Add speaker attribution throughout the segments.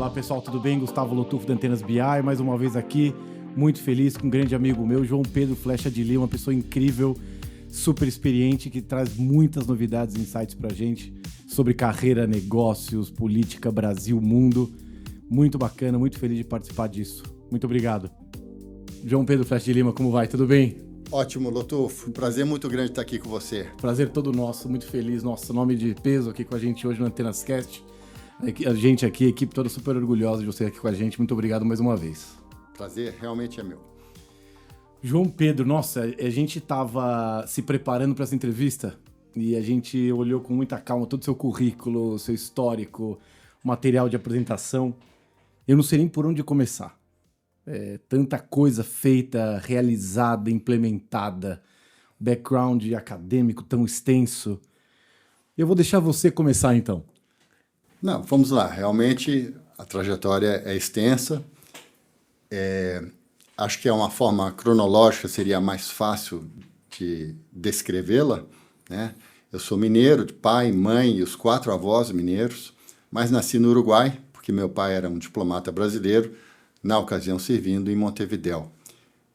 Speaker 1: Olá pessoal, tudo bem? Gustavo Lotufo da Antenas BI, mais uma vez aqui, muito feliz com um grande amigo meu, João Pedro Flecha de Lima, uma pessoa incrível, super experiente, que traz muitas novidades e insights pra gente sobre carreira, negócios, política, Brasil, mundo. Muito bacana, muito feliz de participar disso. Muito obrigado. João Pedro Flecha de Lima, como vai? Tudo bem?
Speaker 2: Ótimo, Lotufo. Prazer muito grande estar aqui com você.
Speaker 1: Prazer todo nosso, muito feliz. Nosso nome de peso aqui com a gente hoje no Antenas Cast. A gente aqui, a equipe toda super orgulhosa de você aqui com a gente. Muito obrigado mais uma vez.
Speaker 2: Prazer realmente é meu.
Speaker 1: João Pedro, nossa, a gente estava se preparando para essa entrevista e a gente olhou com muita calma todo o seu currículo, seu histórico, material de apresentação. Eu não sei nem por onde começar. Tanta coisa feita, realizada, implementada, background acadêmico tão extenso. Eu vou deixar você começar então.
Speaker 2: Não, vamos lá. Realmente a trajetória é extensa. Acho que é uma forma cronológica, seria mais fácil de descrevê-la, né? Eu sou mineiro, de pai, mãe e os 4 avós mineiros, mas nasci no Uruguai, porque meu pai era um diplomata brasileiro, na ocasião servindo em Montevidéu.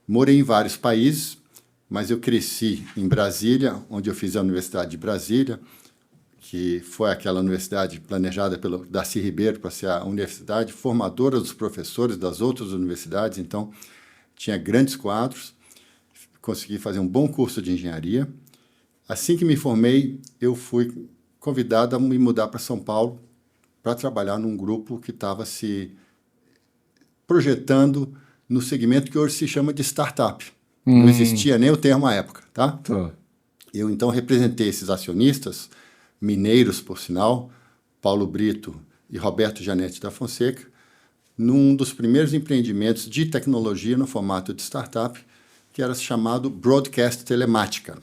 Speaker 2: Morei em vários países, mas eu cresci em Brasília, onde eu fiz a Universidade de Brasília, que foi aquela universidade planejada pelo Darcy Ribeiro para ser a universidade formadora dos professores das outras universidades, então tinha grandes quadros, consegui fazer um bom curso de engenharia. Assim que me formei, eu fui convidado a me mudar para São Paulo para trabalhar num grupo que estava se projetando no segmento que hoje se chama de startup. Não existia nem o termo à época, tá? Eu então representei esses acionistas, mineiros, por sinal, Paulo Brito e Roberto Janete da Fonseca, num dos primeiros empreendimentos de tecnologia no formato de startup, que era chamado Broadcast Telemática.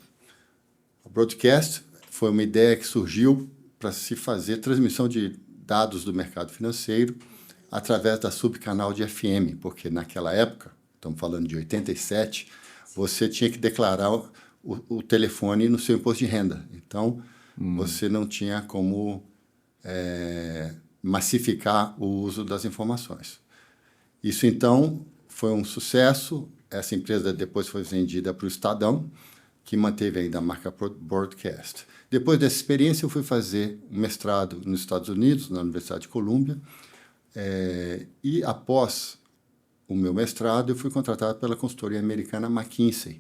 Speaker 2: O Broadcast foi uma ideia que surgiu para se fazer transmissão de dados do mercado financeiro através da subcanal de FM, porque naquela época, estamos falando de 87, você tinha que declarar o telefone no seu imposto de renda. Então, você não tinha como massificar o uso das informações. Isso, então, foi um sucesso. Essa empresa depois foi vendida para o Estadão, que manteve ainda a marca Broadcast. Depois dessa experiência, eu fui fazer um mestrado nos Estados Unidos, na Universidade de Colômbia, e após o meu mestrado, eu fui contratado pela consultoria americana McKinsey,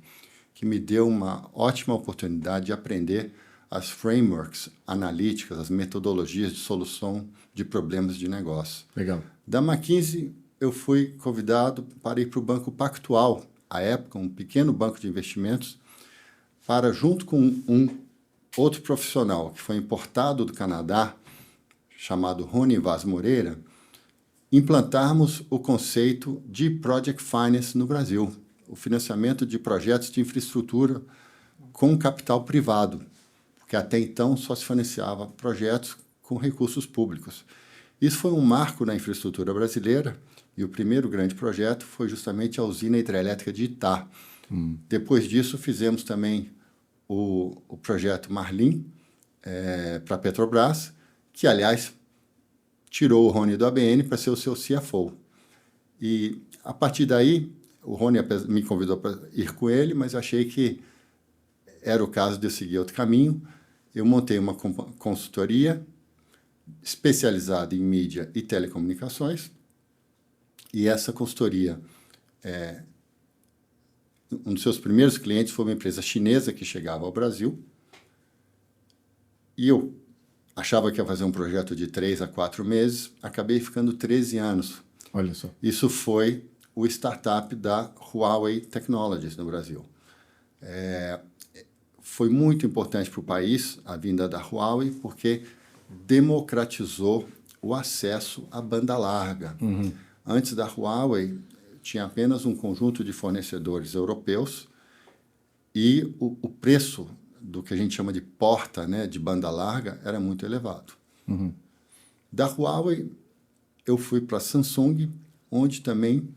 Speaker 2: que me deu uma ótima oportunidade de aprender as frameworks analíticas, as metodologias de solução de problemas de negócio.
Speaker 1: Legal.
Speaker 2: Da McKinsey, eu fui convidado para ir para o Banco Pactual, à época, um pequeno banco de investimentos, para, junto com um outro profissional que foi importado do Canadá, chamado Rony Vaz Moreira, implantarmos o conceito de Project Finance no Brasil, o financiamento de projetos de infraestrutura com capital privado, porque até então só se financiava projetos com recursos públicos. Isso foi um marco na infraestrutura brasileira e o primeiro grande projeto foi justamente a usina hidrelétrica de Itá. Depois disso, fizemos também o projeto Marlim para a Petrobras, que, aliás, tirou o Rony do ABN para ser o seu CFO. E, a partir daí, o Rony me convidou para ir com ele, mas eu achei que era o caso de eu seguir outro caminho. Eu montei uma consultoria especializada em mídia e telecomunicações, e essa consultoria, um dos seus primeiros clientes foi uma empresa chinesa que chegava ao Brasil, e eu achava que ia fazer um projeto de 3 a 4 meses, acabei ficando 13 anos.
Speaker 1: Olha só.
Speaker 2: Isso foi o startup da Huawei Technologies no Brasil. Foi muito importante para o país a vinda da Huawei, porque democratizou o acesso à banda larga. Antes da Huawei, tinha apenas um conjunto de fornecedores europeus e o preço do que a gente chama de porta, né, de banda larga, era muito elevado. Da Huawei, eu fui para a Samsung, onde também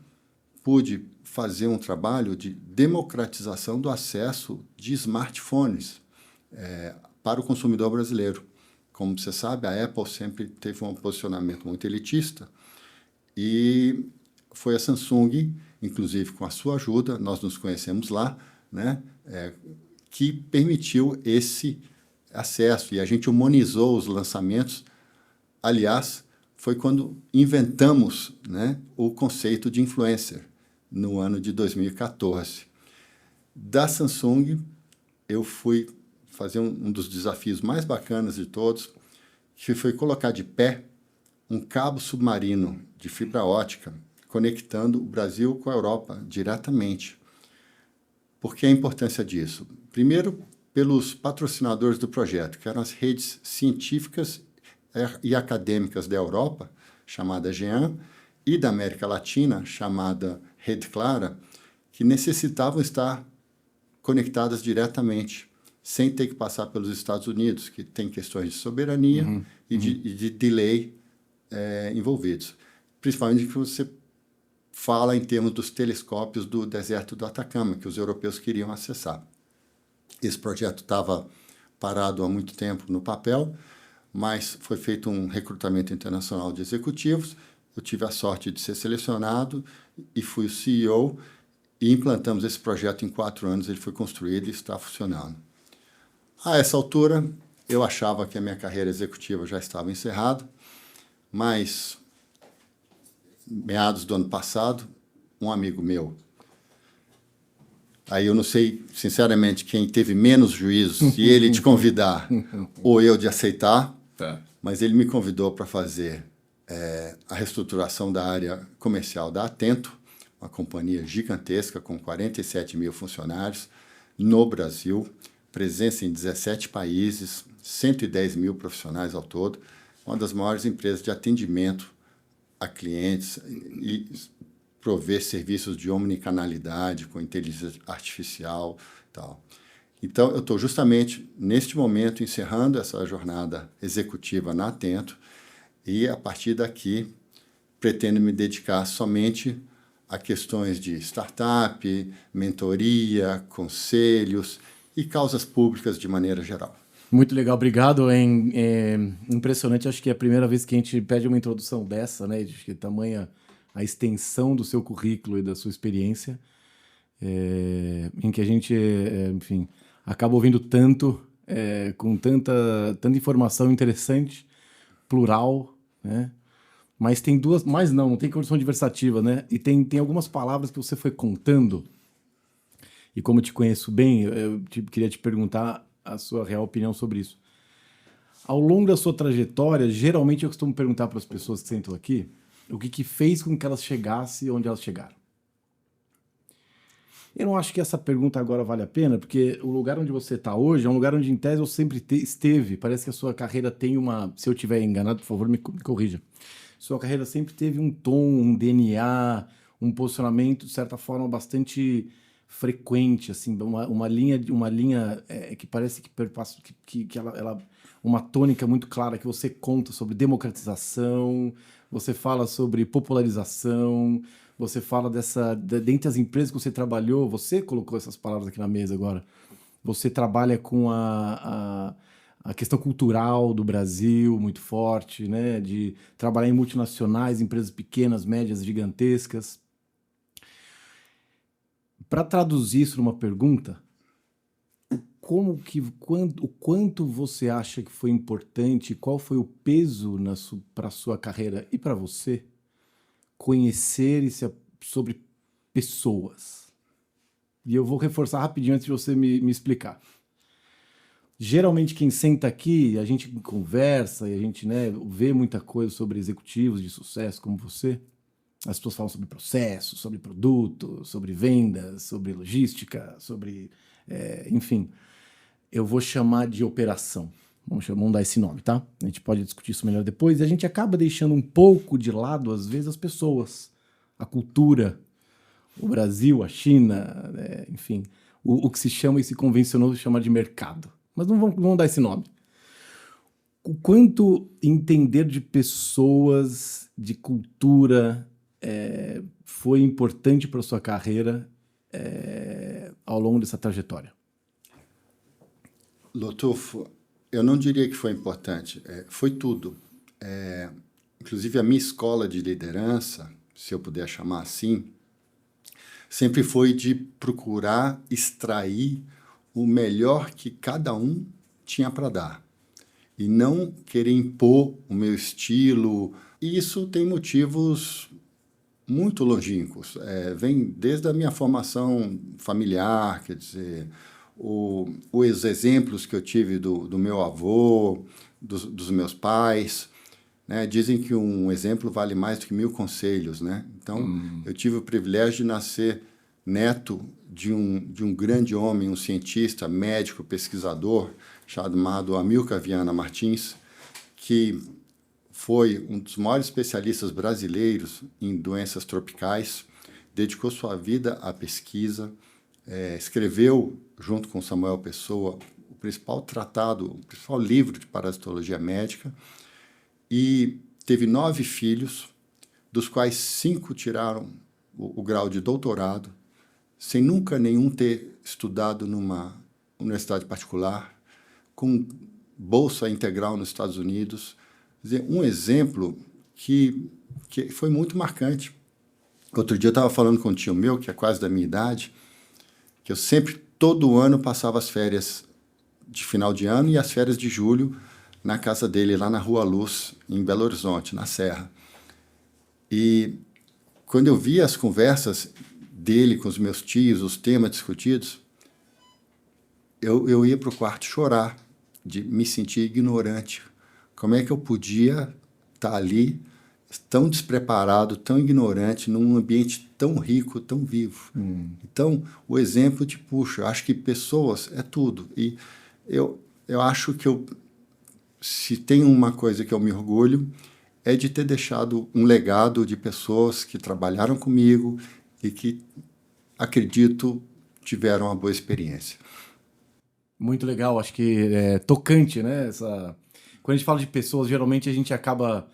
Speaker 2: pude fazer um trabalho de democratização do acesso de smartphones para o consumidor brasileiro. Como você sabe, a Apple sempre teve um posicionamento muito elitista E foi a Samsung, inclusive com a sua ajuda, nós nos conhecemos lá, né, que permitiu esse acesso. E a gente humanizou os lançamentos. Aliás, foi quando inventamos, né, o conceito de influencer, no ano de 2014. Da Samsung, eu fui fazer um dos desafios mais bacanas de todos, que foi colocar de pé um cabo submarino de fibra ótica conectando o Brasil com a Europa diretamente. Por que a importância disso? Primeiro, pelos patrocinadores do projeto, que eram as redes científicas e acadêmicas da Europa, chamada GEAN, e da América Latina, chamada Rede Clara, que necessitavam estar conectadas diretamente, sem ter que passar pelos Estados Unidos, que tem questões de soberania e de delay envolvidos. Principalmente que você fala em termos dos telescópios do deserto do Atacama, que os europeus queriam acessar. Esse projeto estava parado há muito tempo no papel, mas foi feito um recrutamento internacional de executivos. Eu tive a sorte de ser selecionado e fui o CEO e implantamos esse projeto em 4 anos. Ele foi construído e está funcionando. A essa altura, eu achava que a minha carreira executiva já estava encerrada, mas, meados do ano passado, um amigo meu, aí eu não sei, sinceramente, quem teve menos juízo, se ele te convidar ou eu de aceitar, mas ele me convidou para fazer a reestruturação da área comercial da Atento, uma companhia gigantesca com 47 mil funcionários no Brasil, presença em 17 países, 110 mil profissionais ao todo, uma das maiores empresas de atendimento a clientes e prover serviços de omnicanalidade com inteligência artificial e tal. Então, eu estou justamente, neste momento, encerrando essa jornada executiva na Atento e, a partir daqui, pretendo me dedicar somente a questões de startup, mentoria, conselhos e causas públicas de maneira geral.
Speaker 1: Muito legal, obrigado. É impressionante, acho que é a primeira vez que a gente pede uma introdução dessa, né? De que tamanha a extensão do seu currículo e da sua experiência, em que a gente, enfim, acaba ouvindo tanto, com tanta informação interessante, plural, né? Mas tem duas, mas não tem condição diversativa, né? E tem algumas palavras que você foi contando, e como eu te conheço bem, eu queria te perguntar a sua real opinião sobre isso. Ao longo da sua trajetória, geralmente eu costumo perguntar para as pessoas que sentam aqui o que fez com que elas chegassem onde elas chegaram. Eu não acho que essa pergunta agora vale a pena, porque o lugar onde você está hoje é um lugar onde, em tese, eu sempre esteve. Parece que a sua carreira tem uma... Se eu estiver enganado, por favor, me corrija. Sua carreira sempre teve um tom, um DNA, um posicionamento, de certa forma, bastante frequente, assim, uma linha que parece que perpassa, que ela uma tônica muito clara, que você conta sobre democratização, você fala sobre popularização, você fala dentre as empresas que você trabalhou, você colocou essas palavras aqui na mesa agora, você trabalha com a questão cultural do Brasil muito forte, né? De trabalhar em multinacionais, empresas pequenas, médias, gigantescas. Para traduzir isso numa pergunta, o quanto você acha que foi importante, qual foi o peso para a sua carreira e para você conhecer sobre pessoas? E eu vou reforçar rapidinho antes de você me explicar. Geralmente quem senta aqui, a gente conversa e a gente, né, vê muita coisa sobre executivos de sucesso como você. As pessoas falam sobre processo, sobre produto, sobre vendas, sobre logística, sobre... enfim, eu vou chamar de operação. Vamos dar esse nome, tá? A gente pode discutir isso melhor depois. E a gente acaba deixando um pouco de lado, às vezes, as pessoas, a cultura, o Brasil, a China, enfim, o que se chama e se convencionou chamar de mercado. Mas não vamos dar esse nome. O quanto entender de pessoas, de cultura, foi importante para a sua carreira ao longo dessa trajetória?
Speaker 2: Lotufo, eu não diria que foi importante, foi tudo. inclusive a minha escola de liderança, se eu puder chamar assim, sempre foi de procurar extrair o melhor que cada um tinha para dar. E não querer impor o meu estilo. E isso tem motivos muito longínquos. Vem desde a minha formação familiar, quer dizer, os exemplos que eu tive do meu avô, dos meus pais, né? Dizem que um exemplo vale mais do que 1000 conselhos, né? Então, eu tive o privilégio de nascer neto de um grande homem, um cientista, médico, pesquisador, chamado Amilcar Viana Martins, que foi um dos maiores especialistas brasileiros em doenças tropicais, dedicou sua vida à pesquisa, escreveu, junto com Samuel Pessoa, o principal tratado, o principal livro de parasitologia médica, e teve 9 filhos, dos quais 5 tiraram o grau de doutorado, sem nunca nenhum ter estudado numa universidade particular, com bolsa integral nos Estados Unidos. Quer dizer, um exemplo que foi muito marcante. Outro dia eu estava falando com um tio meu, que é quase da minha idade, que eu sempre, todo ano, passava as férias de final de ano e as férias de julho na casa dele, lá na Rua Luz, em Belo Horizonte, na Serra. E quando eu via as conversas dele com os meus tios, os temas discutidos, eu ia para o quarto chorar, de me sentir ignorante. Como é que eu podia estar ali, tão despreparado, tão ignorante, num ambiente tão rico, tão vivo? Então, o exemplo te puxa. Eu acho que pessoas é tudo. E eu acho que se tem uma coisa que eu me orgulho, é de ter deixado um legado de pessoas que trabalharam comigo e que, acredito, tiveram uma boa experiência.
Speaker 1: Muito legal, acho que é tocante, né? Quando a gente fala de pessoas, geralmente a gente acaba,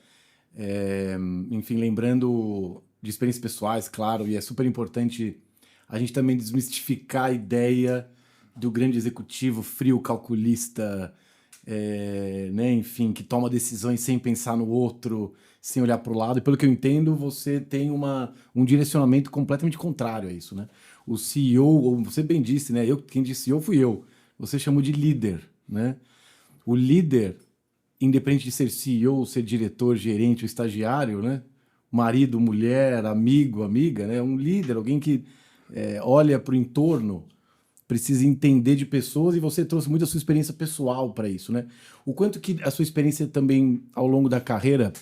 Speaker 1: enfim, lembrando de experiências pessoais, claro, e é super importante a gente também desmistificar a ideia do grande executivo frio, calculista, né? Enfim, que toma decisões sem pensar no outro, sem olhar para o lado. E pelo que eu entendo, você tem um direcionamento completamente contrário a isso, né? O CEO, ou você bem disse, né? Quem disse CEO fui eu. Você chamou de líder, né? O líder, independente de ser CEO, ser diretor, gerente ou estagiário, né? Marido, mulher, amigo, amiga, né? Um líder, alguém que olha para o entorno, precisa entender de pessoas, e você trouxe muito a sua experiência pessoal para isso, né? O quanto que a sua experiência também, ao longo da carreira,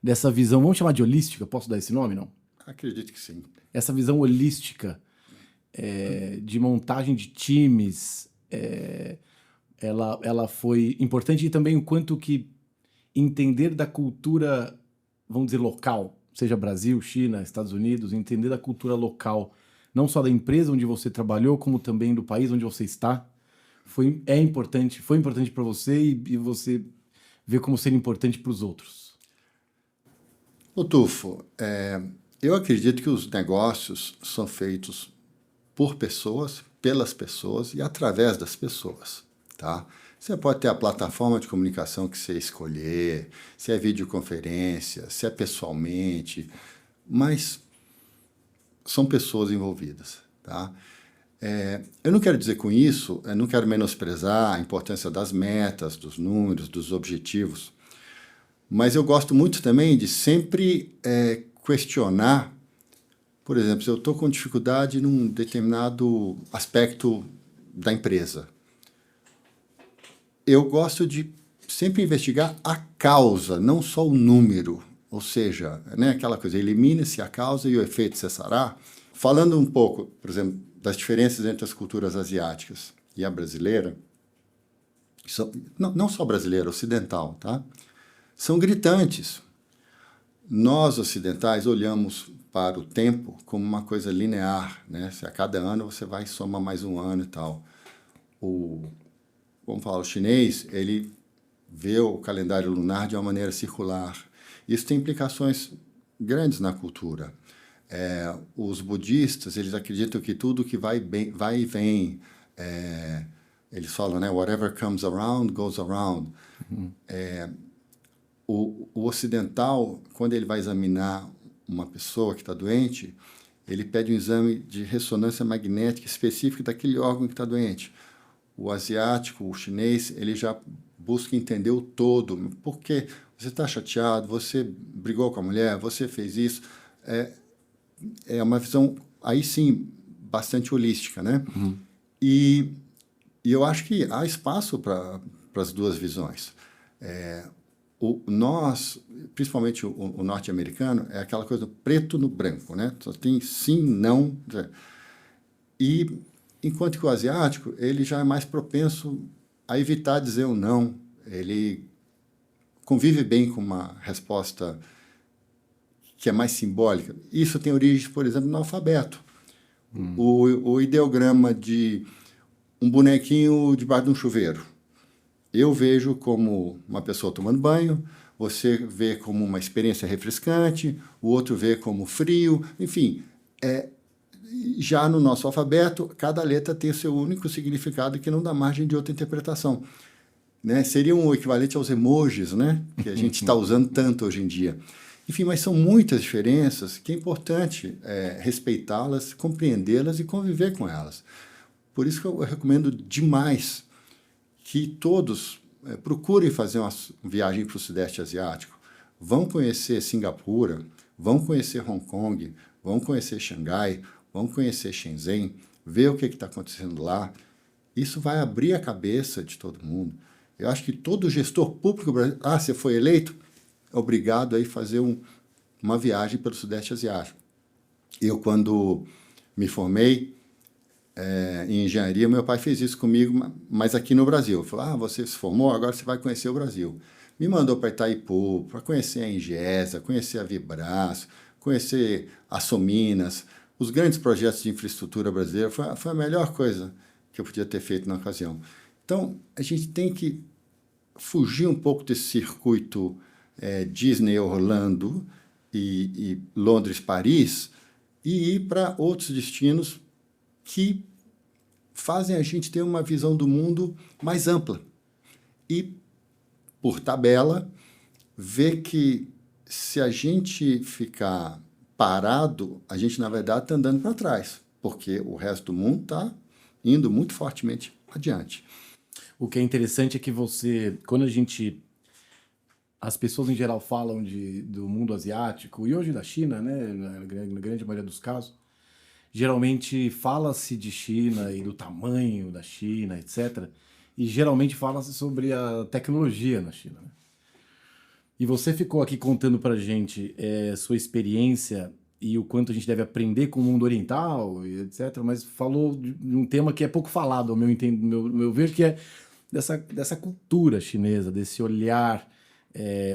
Speaker 1: dessa visão, vamos chamar de holística, posso dar esse nome, não?
Speaker 2: Acredito que sim.
Speaker 1: Essa visão holística de montagem de times, ela foi importante, e também o quanto que entender da cultura, vamos dizer, local, seja Brasil, China, Estados Unidos, entender da cultura local, não só da empresa onde você trabalhou, como também do país onde você está, foi importante para você, e você vê como ser importante para os outros.
Speaker 2: O Tufo, eu acredito que os negócios são feitos por pessoas, pelas pessoas e através das pessoas, tá? Você pode ter a plataforma de comunicação que você escolher, se é videoconferência, se é pessoalmente, mas são pessoas envolvidas, tá? Eu não quero dizer com isso, eu não quero menosprezar a importância das metas, dos números, dos objetivos, mas eu gosto muito também de sempre questionar. Por exemplo, se eu estou com dificuldade num determinado aspecto da empresa, eu gosto de sempre investigar a causa, não só o número. Ou seja, né, aquela coisa, elimine-se a causa e o efeito cessará. Falando um pouco, por exemplo, das diferenças entre as culturas asiáticas e a brasileira, não só brasileira, ocidental, tá? São gritantes. Nós, ocidentais, olhamos para o tempo como uma coisa linear, né? Se a cada ano você vai somar mais um ano e tal. Vamos falar, o chinês, ele vê o calendário lunar de uma maneira circular. Isso tem implicações grandes na cultura. Os budistas, eles acreditam que tudo que vai e vem. Eles falam, né? Whatever comes around, goes around. o ocidental, quando ele vai examinar uma pessoa que está doente, ele pede um exame de ressonância magnética específico daquele órgão que está doente. O asiático, o chinês, ele já busca entender o todo. Por quê? Você está chateado, você brigou com a mulher, você fez isso. É uma visão, aí sim, bastante holística, né?
Speaker 1: Uhum.
Speaker 2: E eu acho que há espaço para as duas visões. Nós, principalmente o norte-americano, é aquela coisa preto no branco, né? Só tem sim, não. E enquanto que o asiático, ele já é mais propenso a evitar dizer o não. Ele convive bem com uma resposta que é mais simbólica. Isso tem origem, por exemplo, no alfabeto. O ideograma de um bonequinho debaixo de um chuveiro. Eu vejo como uma pessoa tomando banho, você vê como uma experiência refrescante, o outro vê como frio, enfim. Já no nosso alfabeto, cada letra tem o seu único significado que não dá margem de outra interpretação. Né? Seria um equivalente aos emojis, né? Que a gente está usando tanto hoje em dia. Enfim, mas são muitas diferenças que é importante respeitá-las, compreendê-las e conviver com elas. Por isso que eu recomendo demais que todos procurem fazer uma viagem para o Sudeste Asiático. Vão conhecer Singapura, vão conhecer Hong Kong, vão conhecer Xangai, vão conhecer Shenzhen, ver o que está acontecendo lá. Isso vai abrir a cabeça de todo mundo. Eu acho que todo gestor público brasileiro... você foi eleito? Obrigado a fazer uma viagem pelo Sudeste Asiático. Eu, quando me formei em engenharia, meu pai fez isso comigo, mas aqui no Brasil. Ele falou, você se formou, agora você vai conhecer o Brasil. Me mandou para Itaipu, para conhecer a Engesa, conhecer a Vibras, conhecer a Sominas, os grandes projetos de infraestrutura brasileira. Foi a melhor coisa que eu podia ter feito na ocasião. Então, a gente tem que fugir um pouco desse circuito Disney, Orlando e Londres, Paris, e ir para outros destinos que fazem a gente ter uma visão do mundo mais ampla. E, por tabela, ver que se a gente ficar parado, a gente, na verdade, está andando para trás, porque o resto do mundo está indo muito fortemente adiante.
Speaker 1: O que é interessante é que quando as pessoas em geral falam do mundo asiático, e hoje da China, né, na grande maioria dos casos, geralmente fala-se de China e do tamanho da China, etc. E geralmente fala-se sobre a tecnologia na China. Né? E você ficou aqui contando pra gente sua experiência e o quanto a gente deve aprender com o mundo oriental, e etc. Mas falou de um tema que é pouco falado, ao meu ver, que é dessa cultura chinesa, desse olhar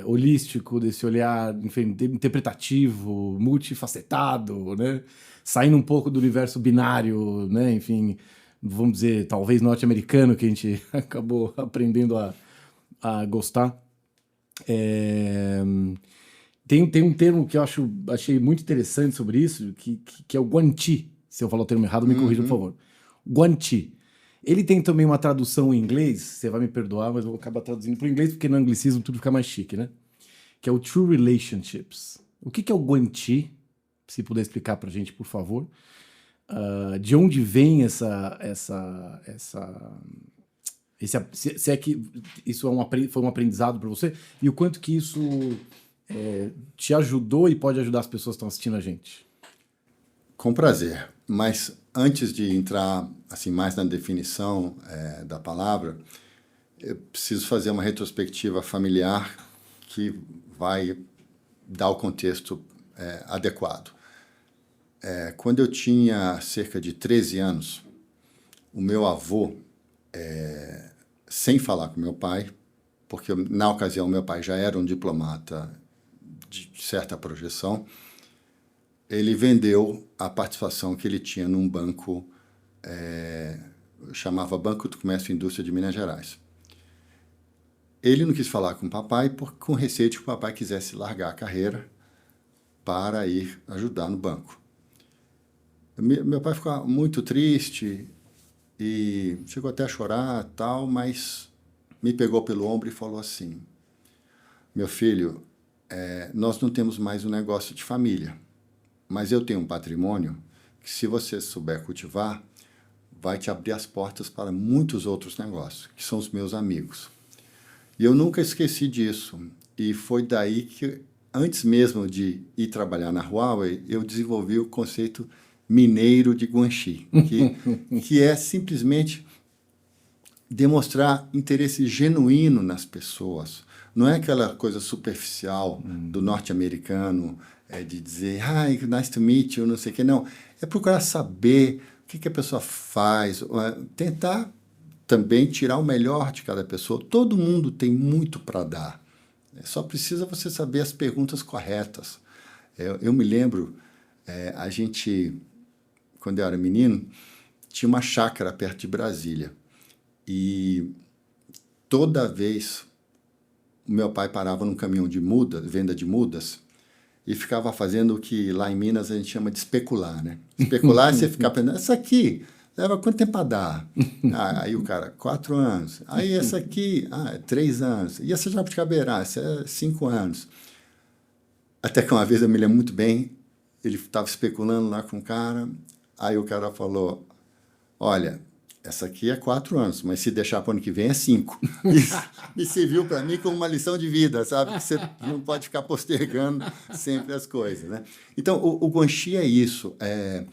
Speaker 1: holístico, desse olhar, enfim, interpretativo, multifacetado, né? Saindo um pouco do universo binário, né? Enfim, vamos dizer, talvez norte-americano, que a gente acabou aprendendo a gostar. Tem um termo que eu achei muito interessante sobre isso, que é o guanqi. Se eu falar o termo errado, me corrija, por favor. Guanqi. Ele tem também uma tradução em inglês, você vai me perdoar, mas eu vou acabar traduzindo para o inglês, porque no anglicismo tudo fica mais chique, né? Que é o True Relationships. O que é o guanqi? Se puder explicar para a gente, por favor. De onde vem se é que isso foi um aprendizado para você, e o quanto que isso te ajudou e pode ajudar as pessoas que estão assistindo a gente.
Speaker 2: Com prazer. Mas antes de entrar assim mais na definição da palavra, eu preciso fazer uma retrospectiva familiar que vai dar o contexto adequado. Quando eu tinha cerca de 13 anos, o meu avô, sem falar com meu pai, porque na ocasião meu pai já era um diplomata de certa projeção, ele vendeu a participação que ele tinha num banco, chamava Banco do Comércio e Indústria de Minas Gerais. Ele não quis falar com o papai com receio de que o papai quisesse largar a carreira para ir ajudar no banco. Meu pai ficou muito triste e chegou até a chorar, tal, mas me pegou pelo ombro e falou assim: meu filho, nós não temos mais um negócio de família, mas eu tenho um patrimônio que, se você souber cultivar, vai te abrir as portas para muitos outros negócios, que são os meus amigos. E eu nunca esqueci disso. E foi daí que, antes mesmo de ir trabalhar na Huawei, eu desenvolvi o conceito mineiro de Guanxi, que é simplesmente demonstrar interesse genuíno nas pessoas. Não é aquela coisa superficial do norte-americano, de dizer, hi, nice to meet you, não sei o que. Não, é procurar saber o que a pessoa faz, tentar também tirar o melhor de cada pessoa. Todo mundo tem muito para dar. Só precisa você saber as perguntas corretas. Eu me lembro, a gente, quando eu era menino, tinha uma chácara perto de Brasília. E toda vez o meu pai parava num caminhão de muda, venda de mudas, e ficava fazendo o que lá em Minas a gente chama de especular, né? Especular é você ficar pensando, essa aqui leva quanto tempo para dar? Aí o cara, 4 anos. Aí essa aqui, 3 anos. E essa jabuticabeira, essa é 5 anos. Até que uma vez, eu me lembro muito bem, ele estava especulando lá com o cara, aí o cara falou, olha, essa aqui é 4 anos, mas se deixar para o ano que vem é 5. E serviu para mim como uma lição de vida, sabe? Que você não pode ficar postergando sempre as coisas, né? Então, o Guanxi é isso. É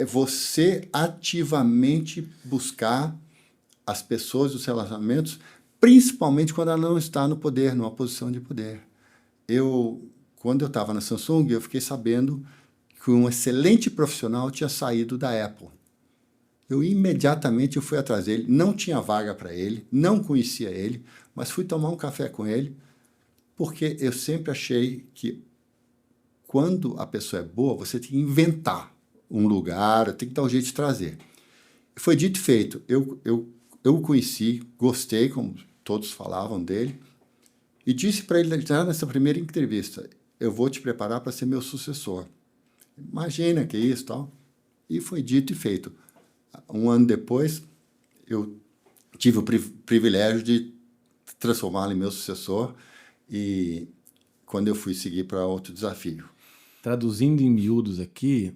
Speaker 2: você ativamente buscar as pessoas, os relacionamentos, principalmente quando ela não está no poder, numa posição de poder. Quando eu estava na Samsung, eu fiquei sabendo que um excelente profissional tinha saído da Apple. Eu imediatamente fui atrás dele, não tinha vaga para ele, não conhecia ele, mas fui tomar um café com ele, porque eu sempre achei que quando a pessoa é boa, você tem que inventar um lugar, tem que dar um jeito de trazer. Foi dito e feito. Eu o conheci, gostei, como todos falavam dele, e disse para ele já nessa primeira entrevista, eu vou te preparar para ser meu sucessor. Imagina que isso, tal. E foi dito e feito. Um ano depois, eu tive o privilégio de transformá-lo em meu sucessor e quando eu fui seguir para outro desafio.
Speaker 1: Traduzindo em miúdos aqui,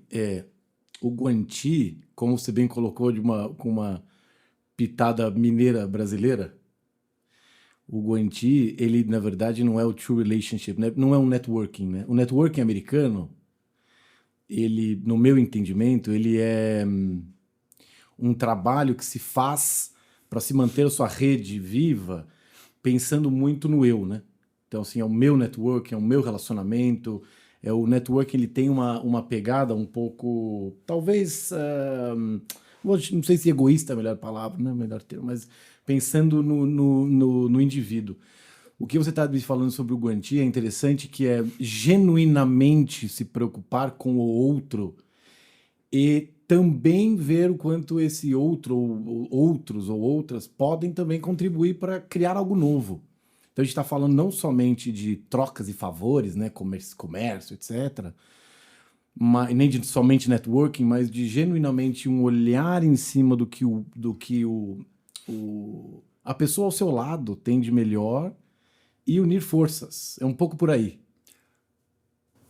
Speaker 1: o Guanxi, como você bem colocou, com uma pitada mineira brasileira, o Guanxi, ele, na verdade, não é o true relationship, né? Não é um networking, né? O networking americano, ele, no meu entendimento, ele é um trabalho que se faz para se manter a sua rede viva, pensando muito no eu, né? Então, assim, é o meu networking, é o meu relacionamento, o networking, ele tem uma pegada um pouco, talvez, não sei se egoísta é a melhor palavra, não é o melhor termo, mas pensando no indivíduo. O que você está me falando sobre o Guanxi é interessante, que é genuinamente se preocupar com o outro e também ver o quanto esse outro, ou outros ou outras, podem também contribuir para criar algo novo. Então a gente está falando não somente de trocas e favores, né, comércio, etc., nem de somente networking, mas de genuinamente um olhar em cima do que a pessoa ao seu lado tem de melhor e unir forças. É um pouco por aí.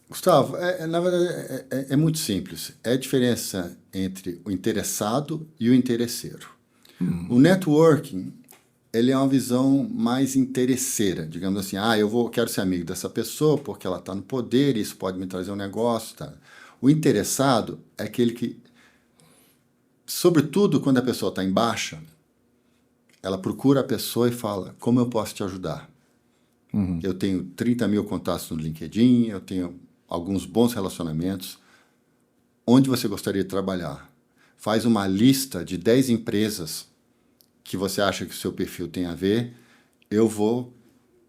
Speaker 2: Gustavo, na verdade, é muito simples. É a diferença entre o interessado e o interesseiro. O networking, ele é uma visão mais interesseira. Digamos assim, quero ser amigo dessa pessoa porque ela está no poder, isso pode me trazer um negócio. Tá? O interessado é aquele que, sobretudo quando a pessoa está em baixa, ela procura a pessoa e fala, como eu posso te ajudar? Eu tenho 30 mil contatos no LinkedIn, eu tenho alguns bons relacionamentos. Onde você gostaria de trabalhar? Faz uma lista de 10 empresas que você acha que o seu perfil tem a ver. Eu vou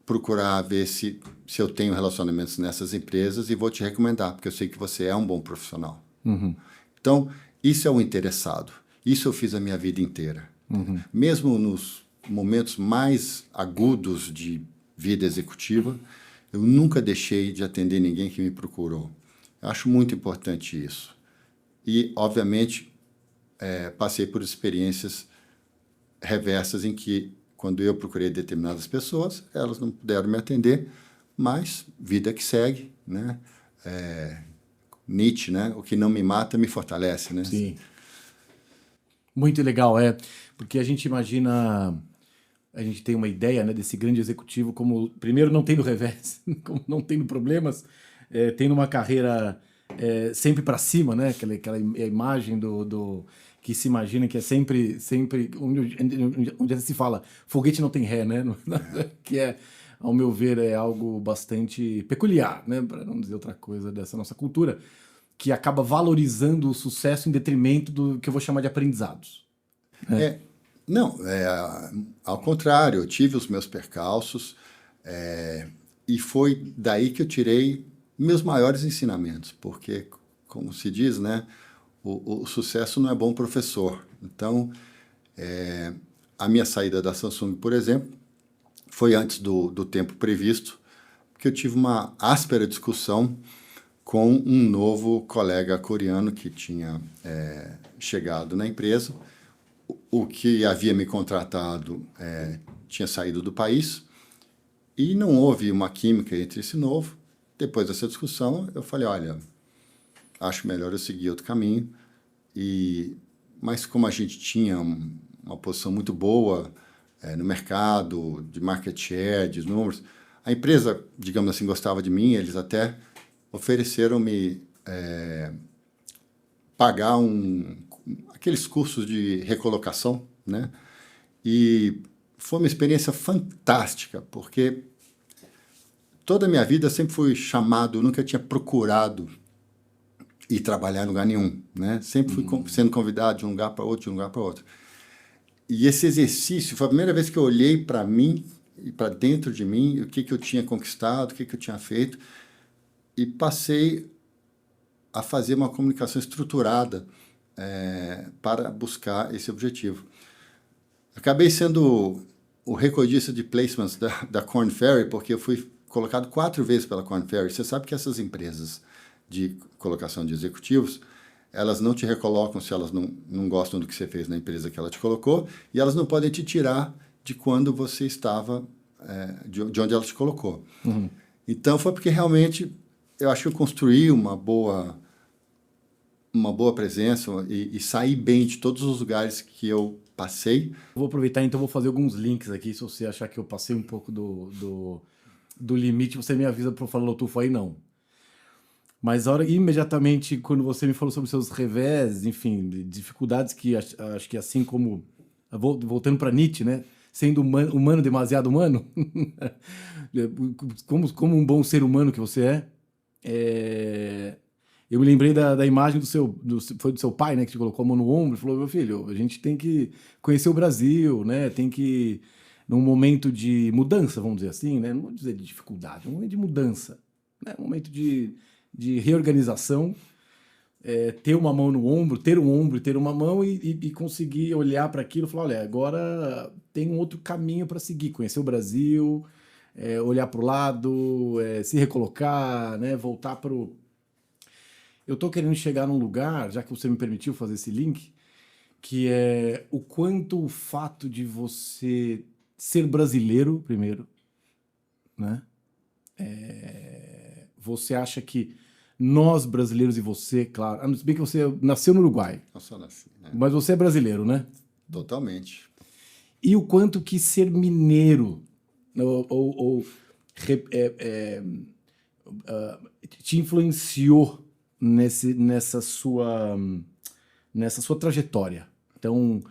Speaker 2: procurar ver se eu tenho relacionamentos nessas empresas e vou te recomendar, porque eu sei que você é um bom profissional. Então, isso é o interessado. Isso eu fiz a minha vida inteira. Mesmo nos momentos mais agudos de vida executiva, eu nunca deixei de atender ninguém que me procurou. Eu acho muito importante isso. E, obviamente, passei por experiências reversas em que, Quando eu procurei determinadas pessoas, elas não puderam me atender, mas vida que segue, né? Nietzsche, né? O que não me mata me fortalece, né?
Speaker 1: Sim. Muito legal, porque a gente imagina, a gente tem uma ideia, né, desse grande executivo como, primeiro, não tendo revés, como não tendo problemas, tendo uma carreira sempre para cima, né? Aquela imagem do que se imagina que é sempre onde se fala foguete não tem ré, né? Que ao meu ver, é algo bastante peculiar, né? Para não dizer outra coisa dessa nossa cultura, que acaba valorizando o sucesso em detrimento do que eu vou chamar de aprendizados.
Speaker 2: Não, ao contrário, eu tive os meus percalços e foi daí que eu tirei meus maiores ensinamentos, porque, como se diz, né, o sucesso não é bom professor. Então, a minha saída da Samsung, por exemplo, foi antes do tempo previsto, porque eu tive uma áspera discussão com um novo colega coreano que tinha chegado na empresa. O que havia me contratado tinha saído do país e não houve uma química entre esse novo. Depois dessa discussão, eu falei, olha, acho melhor eu seguir outro caminho. Mas como a gente tinha uma posição muito boa no mercado, de market share, de números, a empresa, digamos assim, gostava de mim, eles até ofereceram-me pagar aqueles cursos de recolocação, né? E foi uma experiência fantástica, porque toda a minha vida sempre fui chamado, nunca tinha procurado ir trabalhar em lugar nenhum, né? Sempre fui sendo convidado de um lugar para outro, de um lugar para outro. E esse exercício foi a primeira vez que eu olhei para mim e para dentro de mim, o que eu tinha conquistado, o que eu tinha feito, e passei a fazer uma comunicação estruturada para buscar esse objetivo. Acabei sendo o recordista de placements da Korn Ferry, porque eu fui colocado 4 vezes pela Korn Ferry. Você sabe que essas empresas de colocação de executivos, elas não te recolocam se elas não gostam do que você fez na empresa que ela te colocou, e elas não podem te tirar de quando você estava, de onde ela te colocou.
Speaker 1: Uhum.
Speaker 2: Então, foi porque realmente eu acho que eu construí uma boa presença e saí bem de todos os lugares que eu passei.
Speaker 1: Vou aproveitar, então, vou fazer alguns links aqui. Se você achar que eu passei um pouco do limite, você me avisa para eu falar, Lotufo, aí não. Mas imediatamente, quando você me falou sobre seus revés, enfim, dificuldades que acho que assim como... Voltando para Nietzsche, né? Sendo humano demasiado humano, como um bom ser humano que você eu me lembrei da imagem foi do seu pai, né, que te colocou a mão no ombro e falou, meu filho, a gente tem que conhecer o Brasil, né, tem que, num momento de mudança, vamos dizer assim, né, não vou dizer de dificuldade, um momento de mudança, né, um momento de reorganização, ter uma mão no ombro, ter um ombro e ter uma mão e conseguir olhar para aquilo e falar, olha, agora tem um outro caminho para seguir, conhecer o Brasil, olhar para o lado, se recolocar, né, voltar para o... Eu estou querendo chegar num lugar, já que você me permitiu fazer esse link, que é o quanto o fato de você ser brasileiro, primeiro, né? Você acha que nós brasileiros e você, claro, se bem que você nasceu no Uruguai,
Speaker 2: Eu só nasci, né?
Speaker 1: mas você é brasileiro, né?
Speaker 2: Totalmente.
Speaker 1: E o quanto que ser mineiro te influenciou nessa sua trajetória. Então,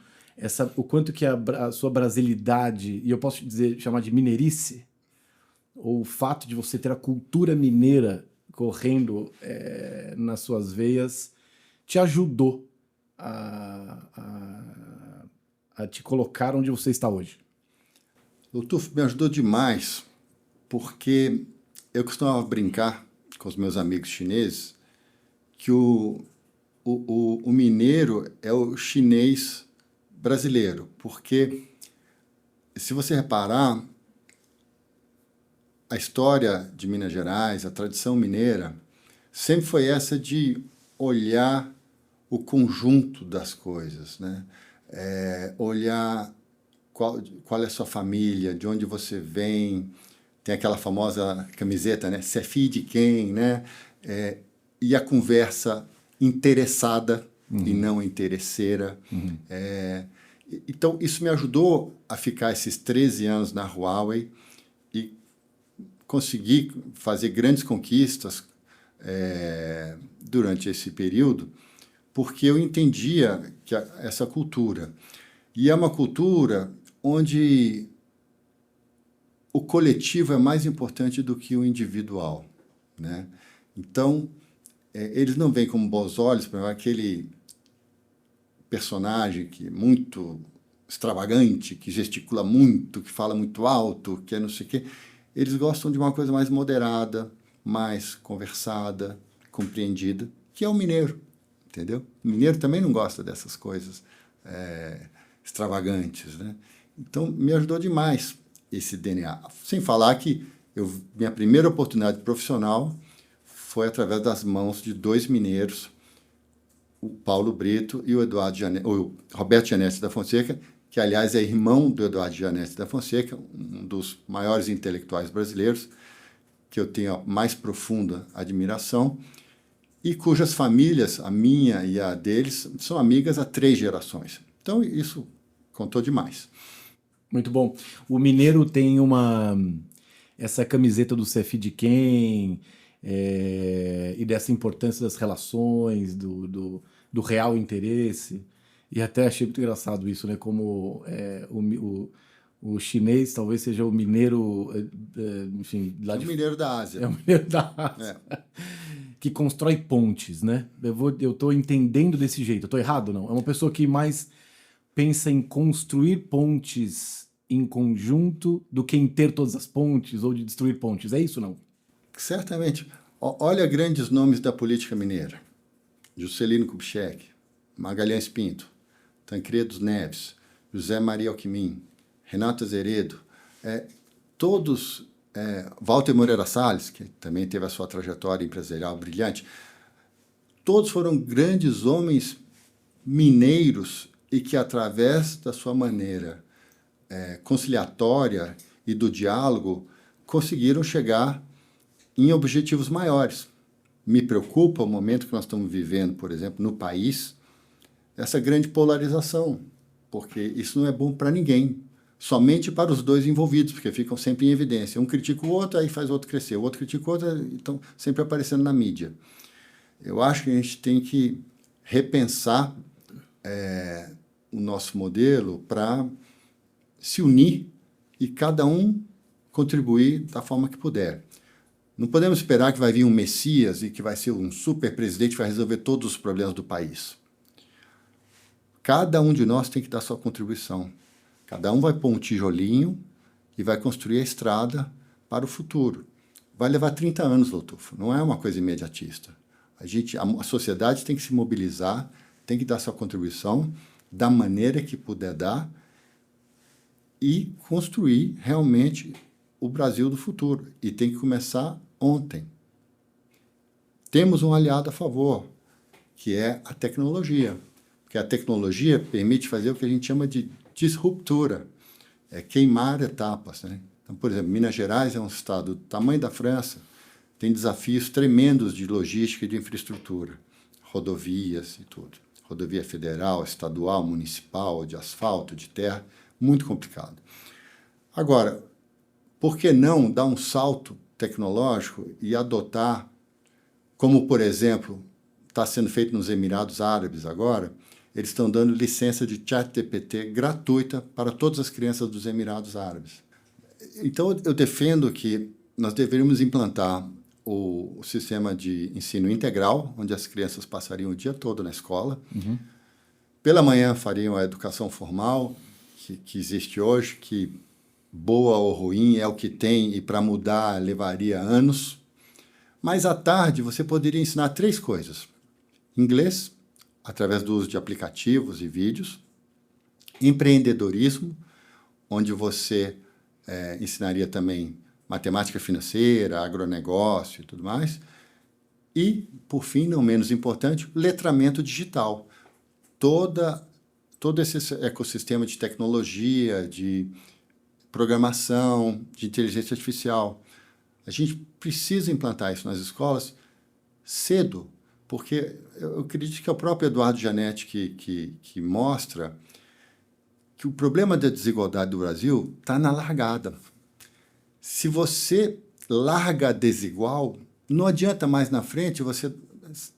Speaker 1: o quanto que a sua brasilidade, e eu posso chamar de mineirice, ou o fato de você ter a cultura mineira correndo nas suas veias, te ajudou a te colocar onde você está hoje.
Speaker 2: O Tufo me ajudou demais, porque eu costumava brincar com os meus amigos chineses que o mineiro é o chinês brasileiro, porque se você reparar, a história de Minas Gerais, a tradição mineira, sempre foi essa de olhar o conjunto das coisas, né? Olhar qual é a sua família, de onde você vem. Tem aquela famosa camiseta, né? Você é filho de quem, né? E a conversa interessada e não interesseira. Então, isso me ajudou a ficar esses 13 anos na Huawei e conseguir fazer grandes conquistas durante esse período, porque eu entendia que essa cultura. E é uma cultura onde o coletivo é mais importante do que o individual, né? Então, eles não veem com bons olhos, por exemplo, aquele personagem que é muito extravagante, que gesticula muito, que fala muito alto, que é não sei o quê. Eles gostam de uma coisa mais moderada, mais conversada, compreendida, que é o mineiro, entendeu? O mineiro também não gosta dessas coisas extravagantes, né? Então, me ajudou demais esse DNA. Sem falar que minha primeira oportunidade profissional foi através das mãos de 2 mineiros, o Paulo Brito e o Roberto Janete da Fonseca, que, aliás, é irmão do Eduardo Janete da Fonseca, um dos maiores intelectuais brasileiros, que eu tenho a mais profunda admiração, e cujas famílias, a minha e a deles, são amigas há 3 gerações. Então, isso contou demais.
Speaker 1: Muito bom. O mineiro tem essa camiseta do Cê é filho de quem, e dessa importância das relações, do real interesse. E até achei muito engraçado isso, né? Como o chinês talvez seja o mineiro, enfim...
Speaker 2: Lá o mineiro da Ásia.
Speaker 1: É o mineiro da Ásia. Que constrói pontes, né? Eu estou entendendo desse jeito. Eu estou errado, não? É uma pessoa que mais pensa em construir pontes em conjunto do que em ter todas as pontes ou de destruir pontes. É isso, não?
Speaker 2: Certamente. Olha grandes nomes da política mineira. Juscelino Kubitschek, Magalhães Pinto, Tancredo Neves, José Maria Alckmin, Renato Azeredo, todos, Walter Moreira Salles, que também teve a sua trajetória empresarial brilhante, todos foram grandes homens mineiros e que, através da sua maneira conciliatória e do diálogo, conseguiram chegar em objetivos maiores. Me preocupa o momento que nós estamos vivendo, por exemplo, no país, essa grande polarização, porque isso não é bom para ninguém, somente para os 2 envolvidos, porque ficam sempre em evidência. Um critica o outro, aí faz o outro crescer, o outro critica o outro, então sempre aparecendo na mídia. Eu acho que a gente tem que repensar o nosso modelo para se unir e cada um contribuir da forma que puder. Não podemos esperar que vai vir um Messias e que vai ser um super presidente que vai resolver todos os problemas do país. Cada um de nós tem que dar sua contribuição. Cada um vai pôr um tijolinho e vai construir a estrada para o futuro. Vai levar 30 anos, Lotufo. Não é uma coisa imediatista. A sociedade tem que se mobilizar, tem que dar sua contribuição da maneira que puder dar e construir realmente o Brasil do futuro. E tem que começar ontem. Temos um aliado a favor, que é a tecnologia. Porque a tecnologia permite fazer o que a gente chama de disruptura, queimar etapas, né? Então, por exemplo, Minas Gerais é um estado do tamanho da França, tem desafios tremendos de logística e de infraestrutura, rodovias e tudo. Rodovia federal, estadual, municipal, de asfalto, de terra, muito complicado. Agora, por que não dar um salto tecnológico e adotar, como, por exemplo, está sendo feito nos Emirados Árabes agora, eles estão dando licença de ChatGPT gratuita para todas as crianças dos Emirados Árabes. Então, eu defendo que nós deveríamos implantar o sistema de ensino integral, onde as crianças passariam o dia todo na escola. Uhum. Pela manhã fariam a educação formal, que existe hoje, que boa ou ruim é o que tem e para mudar levaria anos. Mas à tarde você poderia ensinar 3 coisas. Inglês, através do uso de aplicativos e vídeos. Empreendedorismo, onde você ensinaria também matemática financeira, agronegócio e tudo mais. E, por fim, não menos importante, letramento digital. Todo todo esse ecossistema de tecnologia, de programação, de inteligência artificial. A gente precisa implantar isso nas escolas cedo, porque eu acredito que é o próprio Eduardo Janetti que mostra que o problema da desigualdade do Brasil está na largada. Se você larga a desigual, não adianta mais na frente você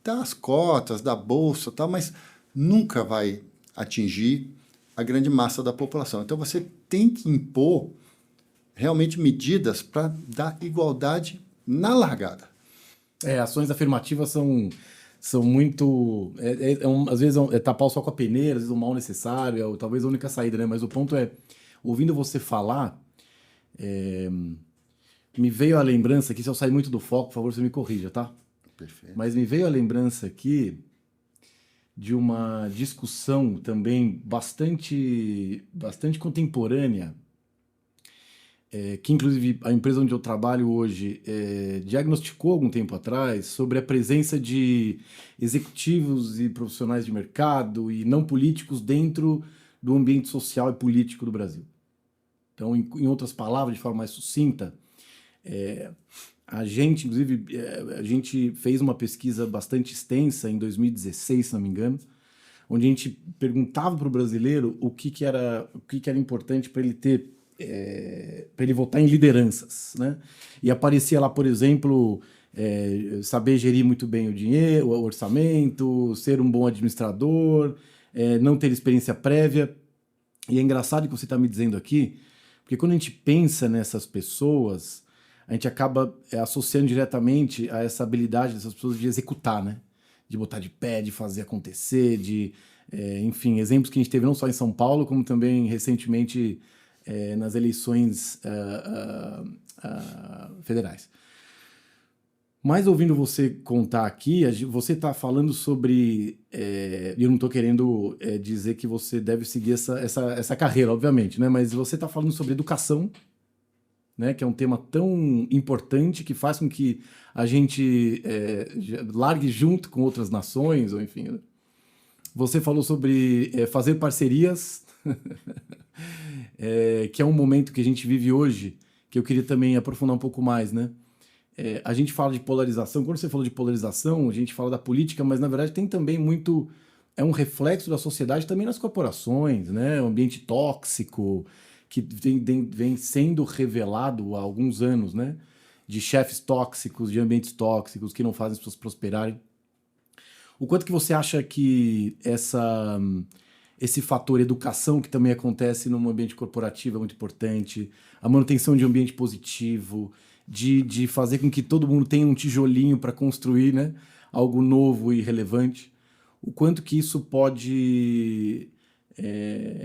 Speaker 2: dar as cotas, dar bolsa, tal, mas nunca vai atingir a grande massa da população. Então você tem que impor realmente medidas para dar igualdade na largada.
Speaker 1: Ações afirmativas são muito... às vezes é tapar o sol com a peneira, às vezes um mal necessário, ou talvez a única saída, né? Mas o ponto é, ouvindo você falar, me veio a lembrança aqui, se eu sair muito do foco, por favor, você me corrija, tá?
Speaker 2: Perfeito.
Speaker 1: Mas me veio a lembrança aqui de uma discussão também bastante contemporânea, que inclusive a empresa onde eu trabalho hoje diagnosticou algum tempo atrás sobre a presença de executivos e profissionais de mercado e não políticos dentro do ambiente social e político do Brasil. Então, em outras palavras, de forma mais sucinta, a gente fez uma pesquisa bastante extensa em 2016, se não me engano, onde a gente perguntava para o brasileiro o que era importante para ele ter, para ele votar em lideranças, né? E aparecia lá, por exemplo, saber gerir muito bem o dinheiro, o orçamento, ser um bom administrador, não ter experiência prévia. E é engraçado que você está me dizendo aqui, porque quando a gente pensa nessas pessoas, a gente acaba associando diretamente a essa habilidade dessas pessoas de executar, né? De botar de pé, de fazer acontecer, enfim, exemplos que a gente teve não só em São Paulo, como também recentemente nas eleições federais. Mas ouvindo você contar aqui, você está falando sobre... eu não estou querendo dizer que você deve seguir essa carreira, obviamente, né? Mas você está falando sobre educação, né, que é um tema tão importante que faz com que a gente largue junto com outras nações, ou enfim. Né? Você falou sobre fazer parcerias, que é um momento que a gente vive hoje, que eu queria também aprofundar um pouco mais, né? A gente fala de polarização. Quando você falou de polarização, a gente fala da política, mas na verdade tem também muito... É um reflexo da sociedade também nas corporações, né? Um ambiente tóxico, que vem sendo revelado há alguns anos, né? De chefes tóxicos, de ambientes tóxicos, que não fazem as pessoas prosperarem. O quanto que você acha que esse fator educação, que também acontece num ambiente corporativo, é muito importante, a manutenção de um ambiente positivo, de fazer com que todo mundo tenha um tijolinho para construir, né? Algo novo e relevante, o quanto que isso pode,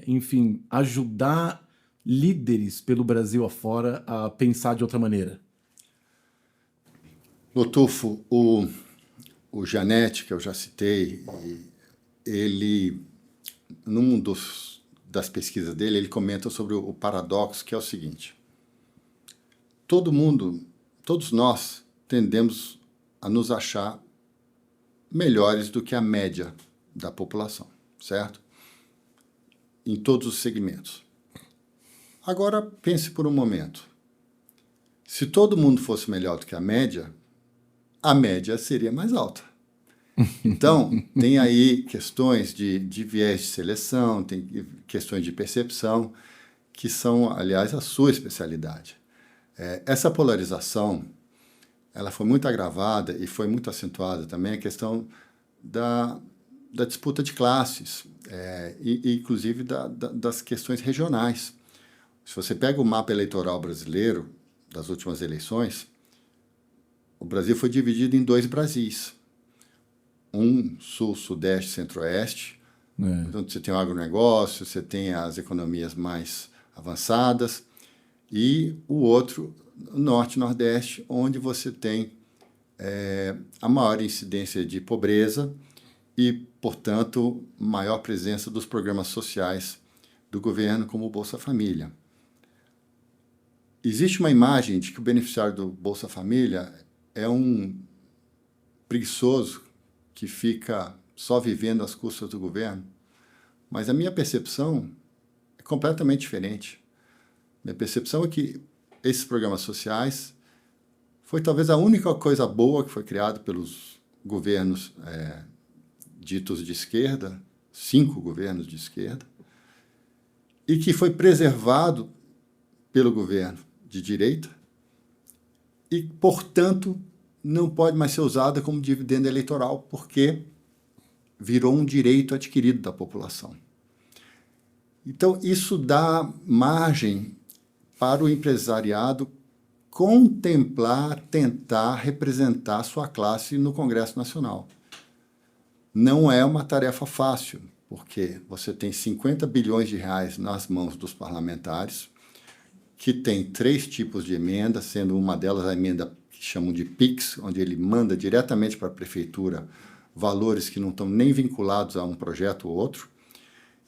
Speaker 1: enfim, ajudar líderes pelo Brasil afora a pensar de outra maneira?
Speaker 2: Lotufo, o Janetti, que eu já citei, ele, das pesquisas dele, ele comenta sobre o paradoxo, que é o seguinte: todos nós tendemos a nos achar melhores do que a média da população, certo? Em todos os segmentos. Agora, pense por um momento. Se todo mundo fosse melhor do que a média seria mais alta. Então, tem aí questões de viés de seleção, tem questões de percepção, que são, aliás, a sua especialidade. Essa polarização, ela foi muito agravada e foi muito acentuada também a questão da disputa de classes, e inclusive das questões regionais. Se você pega o mapa eleitoral brasileiro das últimas eleições, o Brasil foi dividido em 2 Brasis. Um sul, sudeste, centro-oeste, onde você tem o agronegócio, você tem as economias mais avançadas, e o outro, norte e nordeste, onde você tem a maior incidência de pobreza e, portanto, maior presença dos programas sociais do governo, como o Bolsa Família. Existe uma imagem de que o beneficiário do Bolsa Família é um preguiçoso que fica só vivendo às custas do governo. Mas a minha percepção é completamente diferente. Minha percepção é que esses programas sociais foi talvez a única coisa boa que foi criada pelos governos ditos de esquerda, 5 governos de esquerda, e que foi preservado pelo governo de direita e, portanto, não pode mais ser usada como dividendo eleitoral, porque virou um direito adquirido da população. Então, isso dá margem para o empresariado contemplar, tentar representar sua classe no Congresso Nacional. Não é uma tarefa fácil, porque você tem 50 bilhões de reais nas mãos dos parlamentares, que tem 3 tipos de emenda, sendo uma delas a emenda que chamam de PIX, onde ele manda diretamente para a prefeitura valores que não estão nem vinculados a um projeto ou outro.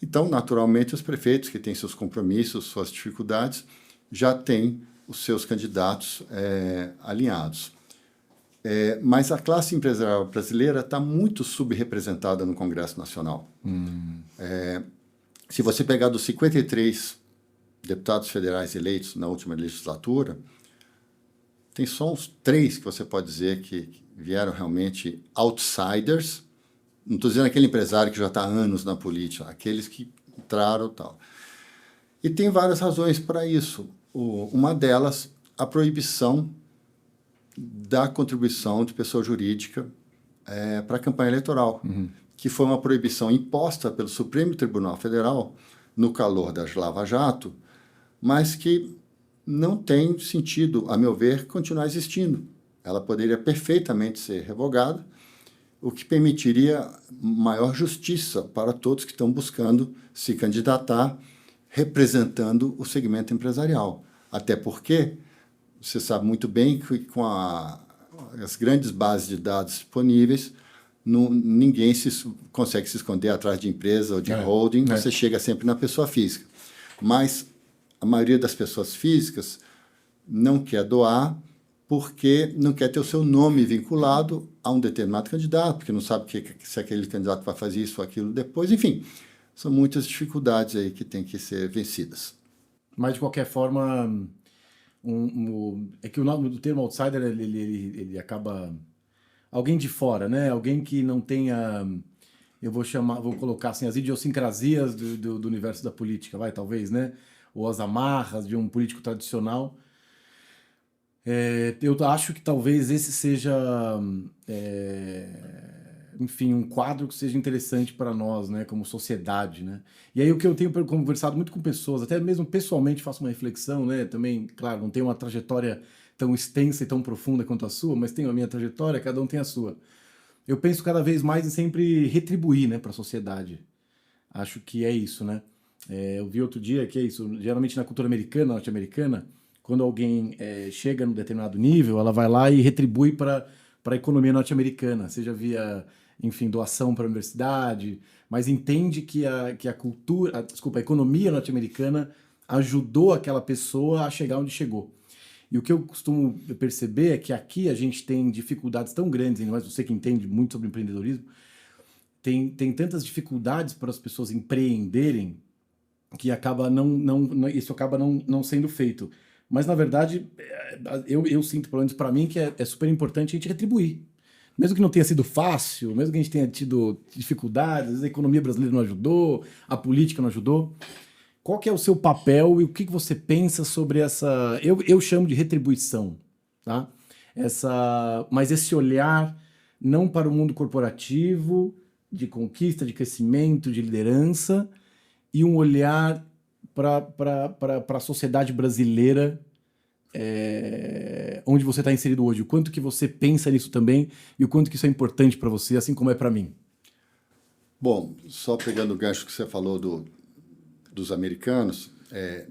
Speaker 2: Então, naturalmente, os prefeitos que têm seus compromissos, suas dificuldades, já têm os seus candidatos alinhados. Mas a classe empresarial brasileira está muito subrepresentada no Congresso Nacional. Se você pegar dos 53 deputados federais eleitos na última legislatura, tem só uns 3 que você pode dizer que vieram realmente outsiders. Não estou dizendo aquele empresário que já está há anos na política, aqueles que entraram e tal. E tem várias razões para isso. Uma delas, a proibição da contribuição de pessoa jurídica para a campanha eleitoral, que foi uma proibição imposta pelo Supremo Tribunal Federal no calor da Lava Jato, mas que não tem sentido, a meu ver, continuar existindo. Ela poderia perfeitamente ser revogada, o que permitiria maior justiça para todos que estão buscando se candidatar representando o segmento empresarial. Até porque você sabe muito bem que com as grandes bases de dados disponíveis, ninguém consegue se esconder atrás de empresa ou de holding, você chega sempre na pessoa física. Mas a maioria das pessoas físicas não quer doar porque não quer ter o seu nome vinculado a um determinado candidato, porque não sabe se aquele candidato vai fazer isso ou aquilo depois. Enfim, são muitas dificuldades aí que têm que ser vencidas.
Speaker 1: Mas, de qualquer forma, é que o nome do termo outsider, ele acaba... Alguém de fora, né? Alguém que não tenha... vou colocar assim, as idiosincrasias do universo da política, talvez, né? Ou as amarras de um político tradicional. Eu acho que talvez esse seja, enfim, um quadro que seja interessante para nós, né, como sociedade, né? E aí o que eu tenho conversado muito com pessoas, até mesmo pessoalmente faço uma reflexão, né? Também, claro, não tenho uma trajetória tão extensa e tão profunda quanto a sua, mas tenho a minha trajetória, cada um tem a sua. Eu penso cada vez mais em sempre retribuir, né, para a sociedade. Acho que é isso, né? Eu vi outro dia que é isso, geralmente na cultura americana, norte-americana, quando alguém chega num determinado nível, ela vai lá e retribui para a economia norte-americana, seja via, enfim, doação para a universidade, mas entende que a economia norte-americana ajudou aquela pessoa a chegar onde chegou. E o que eu costumo perceber é que aqui a gente tem dificuldades tão grandes, ainda mais você que entende muito sobre empreendedorismo, tem tantas dificuldades para as pessoas empreenderem que isso acaba não sendo feito. Mas, na verdade, eu sinto, pelo menos para mim, que é super importante a gente retribuir. Mesmo que não tenha sido fácil, mesmo que a gente tenha tido dificuldades, às vezes a economia brasileira não ajudou, a política não ajudou. Qual que é o seu papel e o que você pensa sobre essa... Eu chamo de retribuição, tá? Mas esse olhar não para o mundo corporativo, de conquista, de crescimento, de liderança, e um olhar para a sociedade brasileira onde você está inserido hoje. O quanto que você pensa nisso também e o quanto que isso é importante para você, assim como é para mim.
Speaker 2: Bom, só pegando o gancho que você falou dos americanos,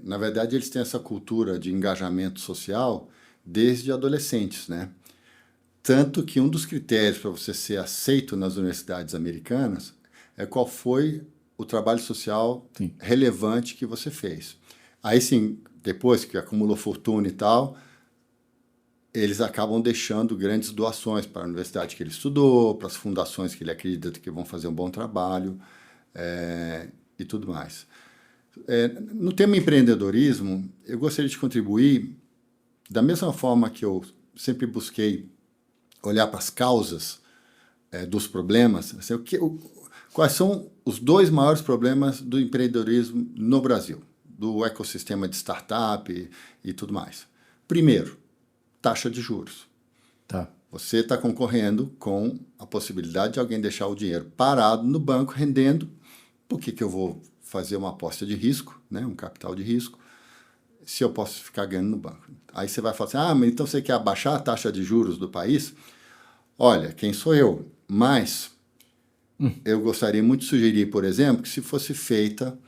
Speaker 2: na verdade eles têm essa cultura de engajamento social desde adolescentes, né? Tanto que um dos critérios para você ser aceito nas universidades americanas é qual foi o trabalho social relevante que você fez. Aí sim, depois que acumulou fortuna e tal, eles acabam deixando grandes doações para a universidade que ele estudou, para as fundações que ele acredita que vão fazer um bom trabalho. e tudo mais. No tema empreendedorismo, eu gostaria de contribuir da mesma forma que eu sempre busquei olhar para as causas dos problemas. Assim, quais são os 2 maiores problemas do empreendedorismo no Brasil, do ecossistema de startup e tudo mais? Primeiro, taxa de juros.
Speaker 1: Tá.
Speaker 2: Você está concorrendo com a possibilidade de alguém deixar o dinheiro parado no banco rendendo. Por que eu vou fazer uma aposta de risco, né, um capital de risco, se eu posso ficar ganhando no banco? Aí você vai falar assim, mas então você quer abaixar a taxa de juros do país? Olha, quem sou eu? Mas eu gostaria muito de sugerir, por exemplo, que se fosse feita...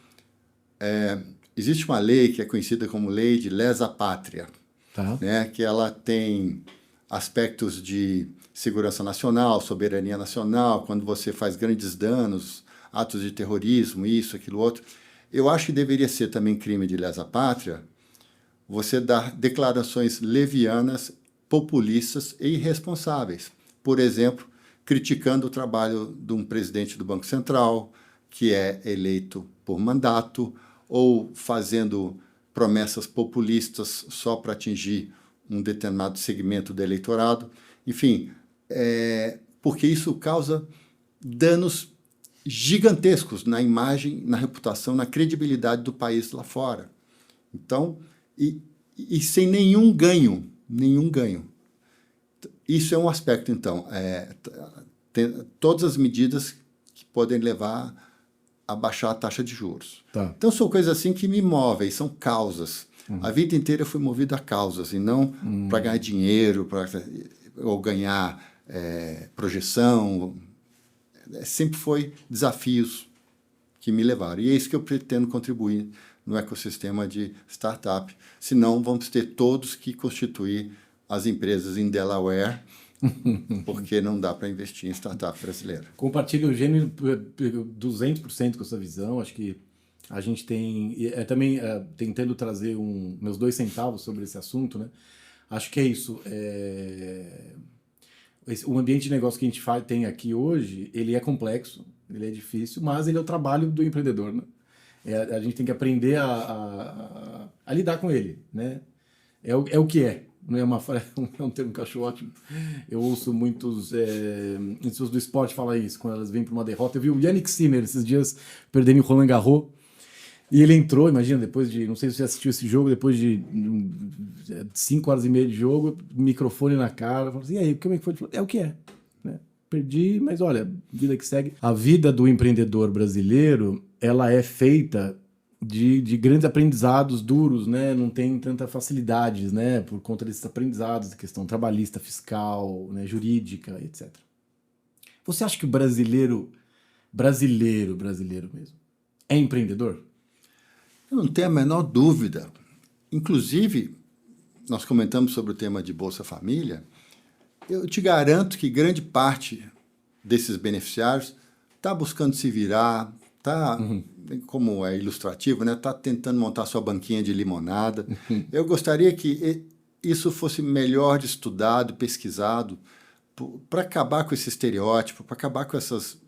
Speaker 2: existe uma lei que é conhecida como Lei de Lesa Pátria,
Speaker 1: Tá.
Speaker 2: né, que ela tem aspectos de segurança nacional, soberania nacional, quando você faz grandes danos, atos de terrorismo, isso, aquilo, outro. Eu acho que deveria ser também crime de lesa pátria você dar declarações levianas, populistas e irresponsáveis. Por exemplo, criticando o trabalho de um presidente do Banco Central, que é eleito por mandato, ou fazendo promessas populistas só para atingir um determinado segmento do eleitorado. Enfim, porque isso causa danos gigantescos na imagem, na reputação, na credibilidade do país lá fora. Então, e sem nenhum ganho, nenhum ganho. Isso é um aspecto, então. Todas as medidas que podem levar a baixar a taxa de juros.
Speaker 1: Tá.
Speaker 2: Então, são coisas assim que me movem, são causas. A vida inteira eu fui movido a causas, e não para ganhar dinheiro, ou ganhar projeção. Sempre foi desafios que me levaram. E é isso que eu pretendo contribuir no ecossistema de startup. Senão, vamos ter todos que constituir as empresas em Delaware, porque não dá para investir em startup brasileira.
Speaker 1: Compartilho o gênero 200% com essa visão. Acho que a gente tem... também tentando trazer meus 2 centavos sobre esse assunto, né? Acho que é isso. O ambiente de negócio que a gente tem aqui hoje, ele é complexo, ele é difícil, mas ele é o trabalho do empreendedor, né? A gente tem que aprender a lidar com ele, né? É o que é. Não é um termo que eu acho ótimo. Eu ouço muitos pessoas do esporte falar isso, quando elas vêm para uma derrota. Eu vi o Yannick Sinner esses dias perdendo em Roland Garros. E ele entrou, imagina, depois de... Não sei se você assistiu esse jogo, depois de 5 horas e meia de jogo, microfone na cara. Falou assim, e aí, como é que foi? É o que é. Né? Perdi, mas olha, vida que segue. A vida do empreendedor brasileiro, ela é feita de grandes aprendizados duros, né? Não tem tanta facilidades, né? Por conta desses aprendizados, da questão trabalhista, fiscal, né? Jurídica, etc. Você acha que o brasileiro mesmo, é empreendedor?
Speaker 2: Eu não tenho a menor dúvida. Inclusive, nós comentamos sobre o tema de Bolsa Família. Eu te garanto que grande parte desses beneficiários está buscando se virar, está, como é ilustrativo, né? Está tentando montar sua banquinha de limonada. Eu gostaria que isso fosse melhor estudado, pesquisado, para acabar com esse estereótipo, para acabar com essas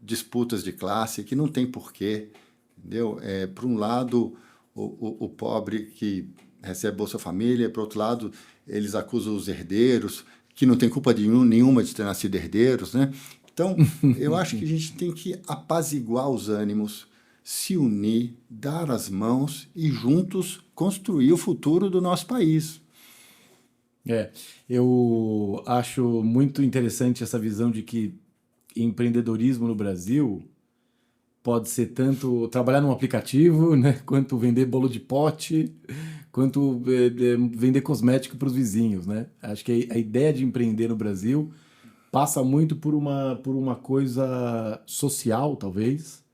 Speaker 2: disputas de classe que não tem porquê. Entendeu? Por um lado, o pobre que recebe Bolsa Família, por outro lado, eles acusam os herdeiros, que não tem culpa nenhuma de ter nascido herdeiros, né? Então, eu acho que a gente tem que apaziguar os ânimos, se unir, dar as mãos e juntos construir o futuro do nosso país.
Speaker 1: Eu acho muito interessante essa visão de que empreendedorismo no Brasil pode ser tanto trabalhar num aplicativo, né, quanto vender bolo de pote, quanto vender cosmético para os vizinhos, né? Acho que a ideia de empreender no Brasil passa muito por uma coisa social, talvez,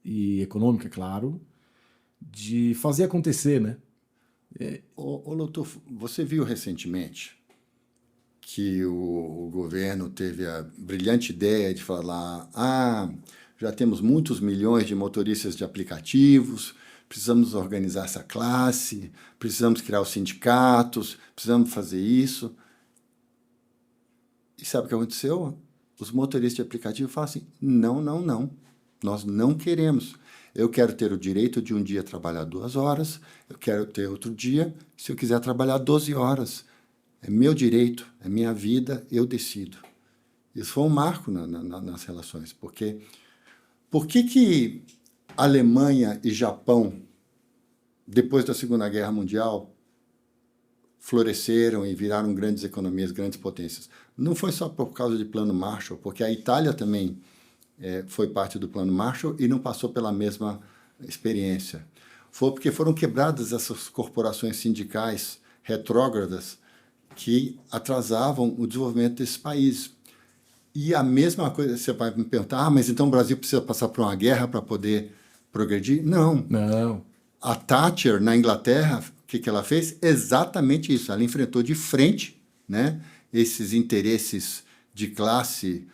Speaker 1: e econômica, claro, de fazer acontecer, né?
Speaker 2: Ô, Lotto, você viu recentemente que o governo teve a brilhante ideia de falar: já temos muitos milhões de motoristas de aplicativos, precisamos organizar essa classe, precisamos criar os sindicatos, precisamos fazer isso. E sabe o que aconteceu? Os motoristas de aplicativo falam assim: não, não, não. Nós não queremos. Eu quero ter o direito de um dia trabalhar 2 horas, eu quero ter outro dia, se eu quiser trabalhar 12 horas. É meu direito, é minha vida, eu decido. Isso foi um marco nas relações, porque por que Alemanha e Japão, depois da Segunda Guerra Mundial, floresceram e viraram grandes economias, grandes potências? Não foi só por causa de Plano Marshall, porque a Itália também foi parte do Plano Marshall e não passou pela mesma experiência. Foi porque foram quebradas essas corporações sindicais retrógradas que atrasavam o desenvolvimento desses países. E a mesma coisa, você vai me perguntar, mas então o Brasil precisa passar por uma guerra para poder progredir? Não.
Speaker 1: Não.
Speaker 2: A Thatcher, na Inglaterra, o que ela fez? Exatamente isso. Ela enfrentou de frente, né, esses interesses de classe,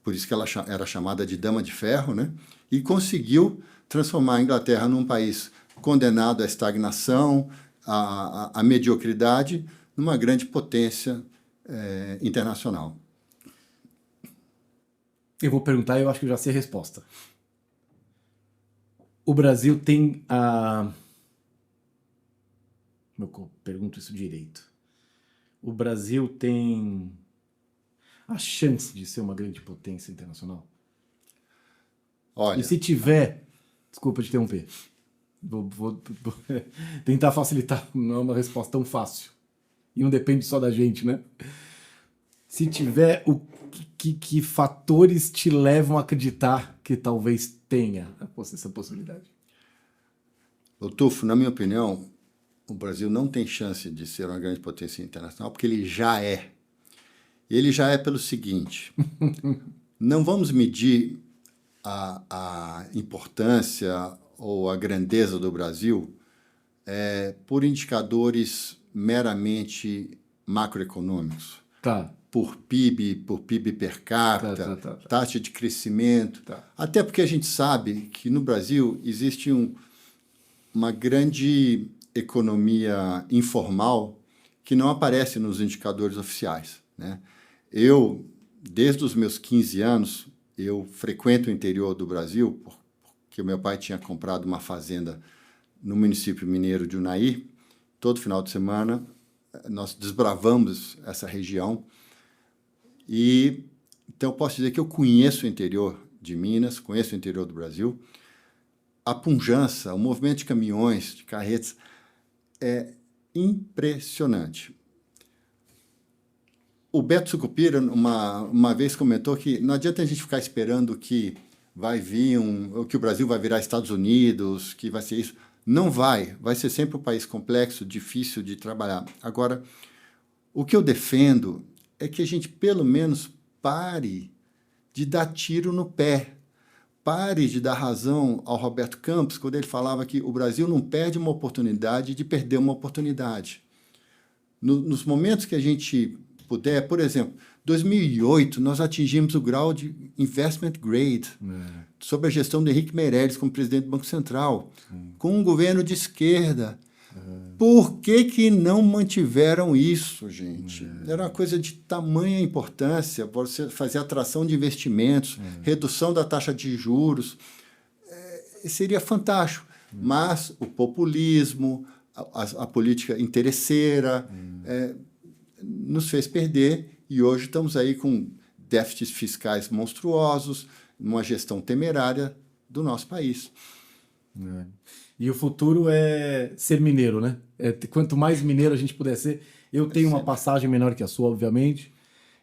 Speaker 2: por isso que ela era chamada de Dama de Ferro, né, e conseguiu transformar a Inglaterra num país condenado à estagnação, à mediocridade, numa grande potência internacional.
Speaker 1: Eu vou perguntar, eu acho que eu já sei a resposta. O Brasil tem a... Eu pergunto isso direito. O Brasil tem a chance de ser uma grande potência internacional?
Speaker 2: Olha,
Speaker 1: e se tiver... Desculpa te interromper. Vou tentar facilitar. Não é uma resposta tão fácil. E não depende só da gente, né? Se tiver, que fatores te levam a acreditar que talvez tenha essa possibilidade?
Speaker 2: Tufo, na minha opinião, o Brasil não tem chance de ser uma grande potência internacional porque ele já é. E ele já é pelo seguinte, não vamos medir a importância ou a grandeza do Brasil por indicadores meramente macroeconômicos.
Speaker 1: Tá.
Speaker 2: Por PIB per capita, taxa de crescimento. Tá. Até porque a gente sabe que no Brasil existe uma grande economia informal que não aparece nos indicadores oficiais, né? Eu, desde os meus 15 anos, eu frequento o interior do Brasil, porque o meu pai tinha comprado uma fazenda no município mineiro de Unai. Todo final de semana nós desbravamos essa região. E então eu posso dizer que eu conheço o interior de Minas, conheço o interior do Brasil. A pujança, o movimento de caminhões, de carretas, é impressionante. O Beto Sucupira, uma vez comentou que não adianta a gente ficar esperando que vai vir que o Brasil vai virar Estados Unidos, que vai ser isso. Não vai ser sempre um país complexo, difícil de trabalhar. Agora, o que eu defendo é que a gente, pelo menos, pare de dar tiro no pé. Pare de dar razão ao Roberto Campos quando ele falava que o Brasil não perde uma oportunidade de perder uma oportunidade. Nos momentos que a gente puder, por exemplo, 2008 nós atingimos o grau de investment grade sob a gestão de Henrique Meirelles como presidente do Banco Central, com um governo de esquerda. Por que não mantiveram isso, gente? Era uma coisa de tamanha importância, você fazer atração de investimentos, redução da taxa de juros, seria fantástico. Mas o populismo, a política interesseira nos fez perder e hoje estamos aí com déficits fiscais monstruosos, uma gestão temerária do nosso país.
Speaker 1: E o futuro é ser mineiro, né? Quanto mais mineiro a gente puder ser. Eu tenho uma passagem menor que a sua, obviamente.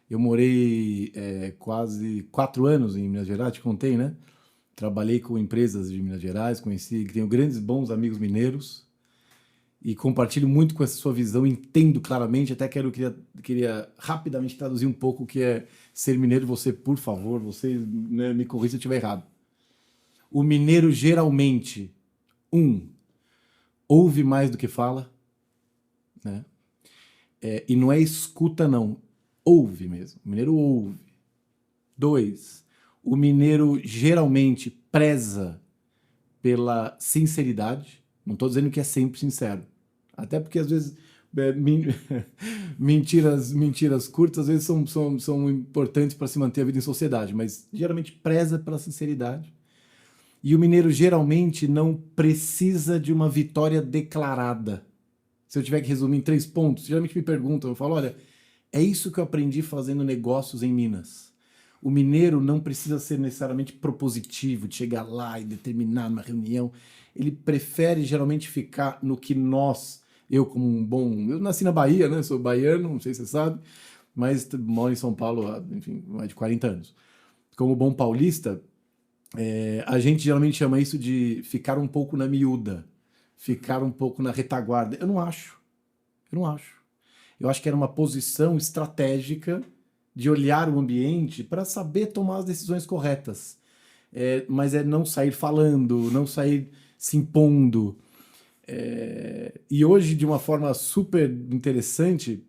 Speaker 1: Eu morei quase 4 anos em Minas Gerais, te contei, né? Trabalhei com empresas de Minas Gerais, tenho grandes, bons amigos mineiros e compartilho muito com essa sua visão, entendo claramente, até queria rapidamente traduzir um pouco o que é ser mineiro. Você, por favor, né, me corrija se eu estiver errado. O mineiro geralmente... ouve mais do que fala, né? E não é escuta, não. Ouve mesmo. O mineiro ouve. 2, o mineiro geralmente preza pela sinceridade. Não estou dizendo que é sempre sincero. Até porque, às vezes, é, min- mentiras curtas às vezes são importantes para se manter a vida em sociedade, mas geralmente preza pela sinceridade. E o mineiro geralmente não precisa de uma vitória declarada. Se eu tiver que resumir em 3 pontos, geralmente me perguntam, eu falo, olha, é isso que eu aprendi fazendo negócios em Minas. O mineiro não precisa ser necessariamente propositivo, de chegar lá e determinar numa reunião. Ele prefere geralmente ficar no que eu como um bom... Eu nasci na Bahia, né? Sou baiano, não sei se você sabe, mas moro em São Paulo há, enfim, mais de 40 anos. Como bom paulista, a gente geralmente chama isso de ficar um pouco na miúda, ficar um pouco na retaguarda. Eu não acho. Eu não acho. Eu acho que era uma posição estratégica de olhar o ambiente para saber tomar as decisões corretas. Mas é não sair falando, não sair se impondo. E hoje, de uma forma super interessante,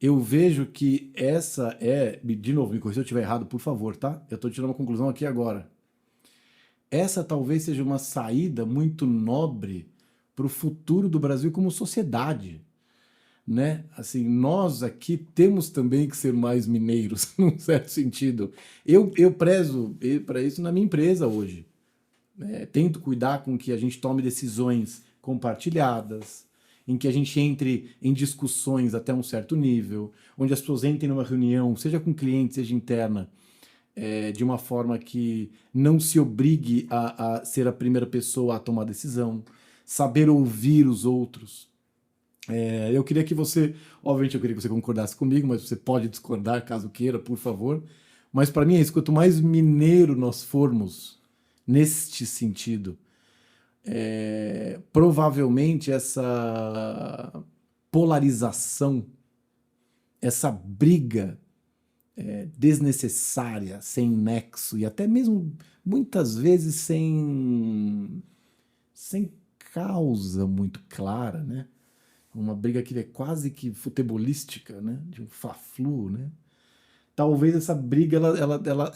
Speaker 1: eu vejo que essa é... De novo, me corrija se eu estiver errado, por favor, tá? Eu estou tirando uma conclusão aqui agora. Essa talvez seja uma saída muito nobre para o futuro do Brasil como sociedade, né? Assim, nós aqui temos também que ser mais mineiros, num certo sentido. Eu prezo para isso na minha empresa hoje. Tento cuidar com que a gente tome decisões compartilhadas, em que a gente entre em discussões até um certo nível, onde as pessoas entrem numa reunião, seja com cliente, seja interna, de uma forma que não se obrigue a ser a primeira pessoa a tomar decisão, saber ouvir os outros. Eu queria que você, obviamente eu queria que você concordasse comigo, mas você pode discordar caso queira, por favor. Mas para mim é isso, quanto mais mineiro nós formos neste sentido, provavelmente essa polarização, essa briga desnecessária, sem nexo e até mesmo muitas vezes sem causa muito clara, né? Uma briga que é quase que futebolística, né? De um fla-flu, né? Talvez essa briga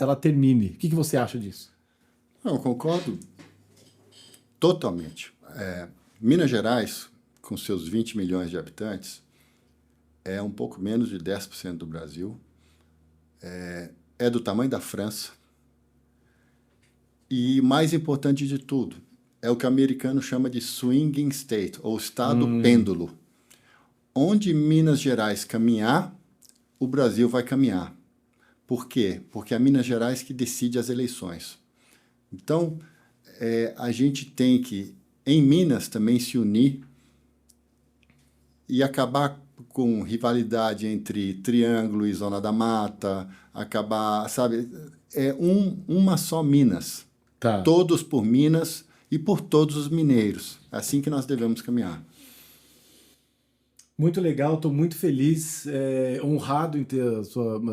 Speaker 1: ela termine. O que você acha disso?
Speaker 2: Não, eu concordo totalmente. Minas Gerais, com seus 20 milhões de habitantes, é um pouco menos de 10% do Brasil. É do tamanho da França. E mais importante de tudo, é o que o americano chama de swinging state, ou estado pêndulo. Onde Minas Gerais caminhar, o Brasil vai caminhar. Por quê? Porque é Minas Gerais que decide as eleições. Então, a gente tem que, em Minas, também se unir e acabar com rivalidade entre Triângulo e Zona da Mata, acabar, sabe? Uma só Minas.
Speaker 1: Tá.
Speaker 2: Todos por Minas e por todos os mineiros. É assim que nós devemos caminhar.
Speaker 1: Muito legal, estou muito feliz, honrado em ter a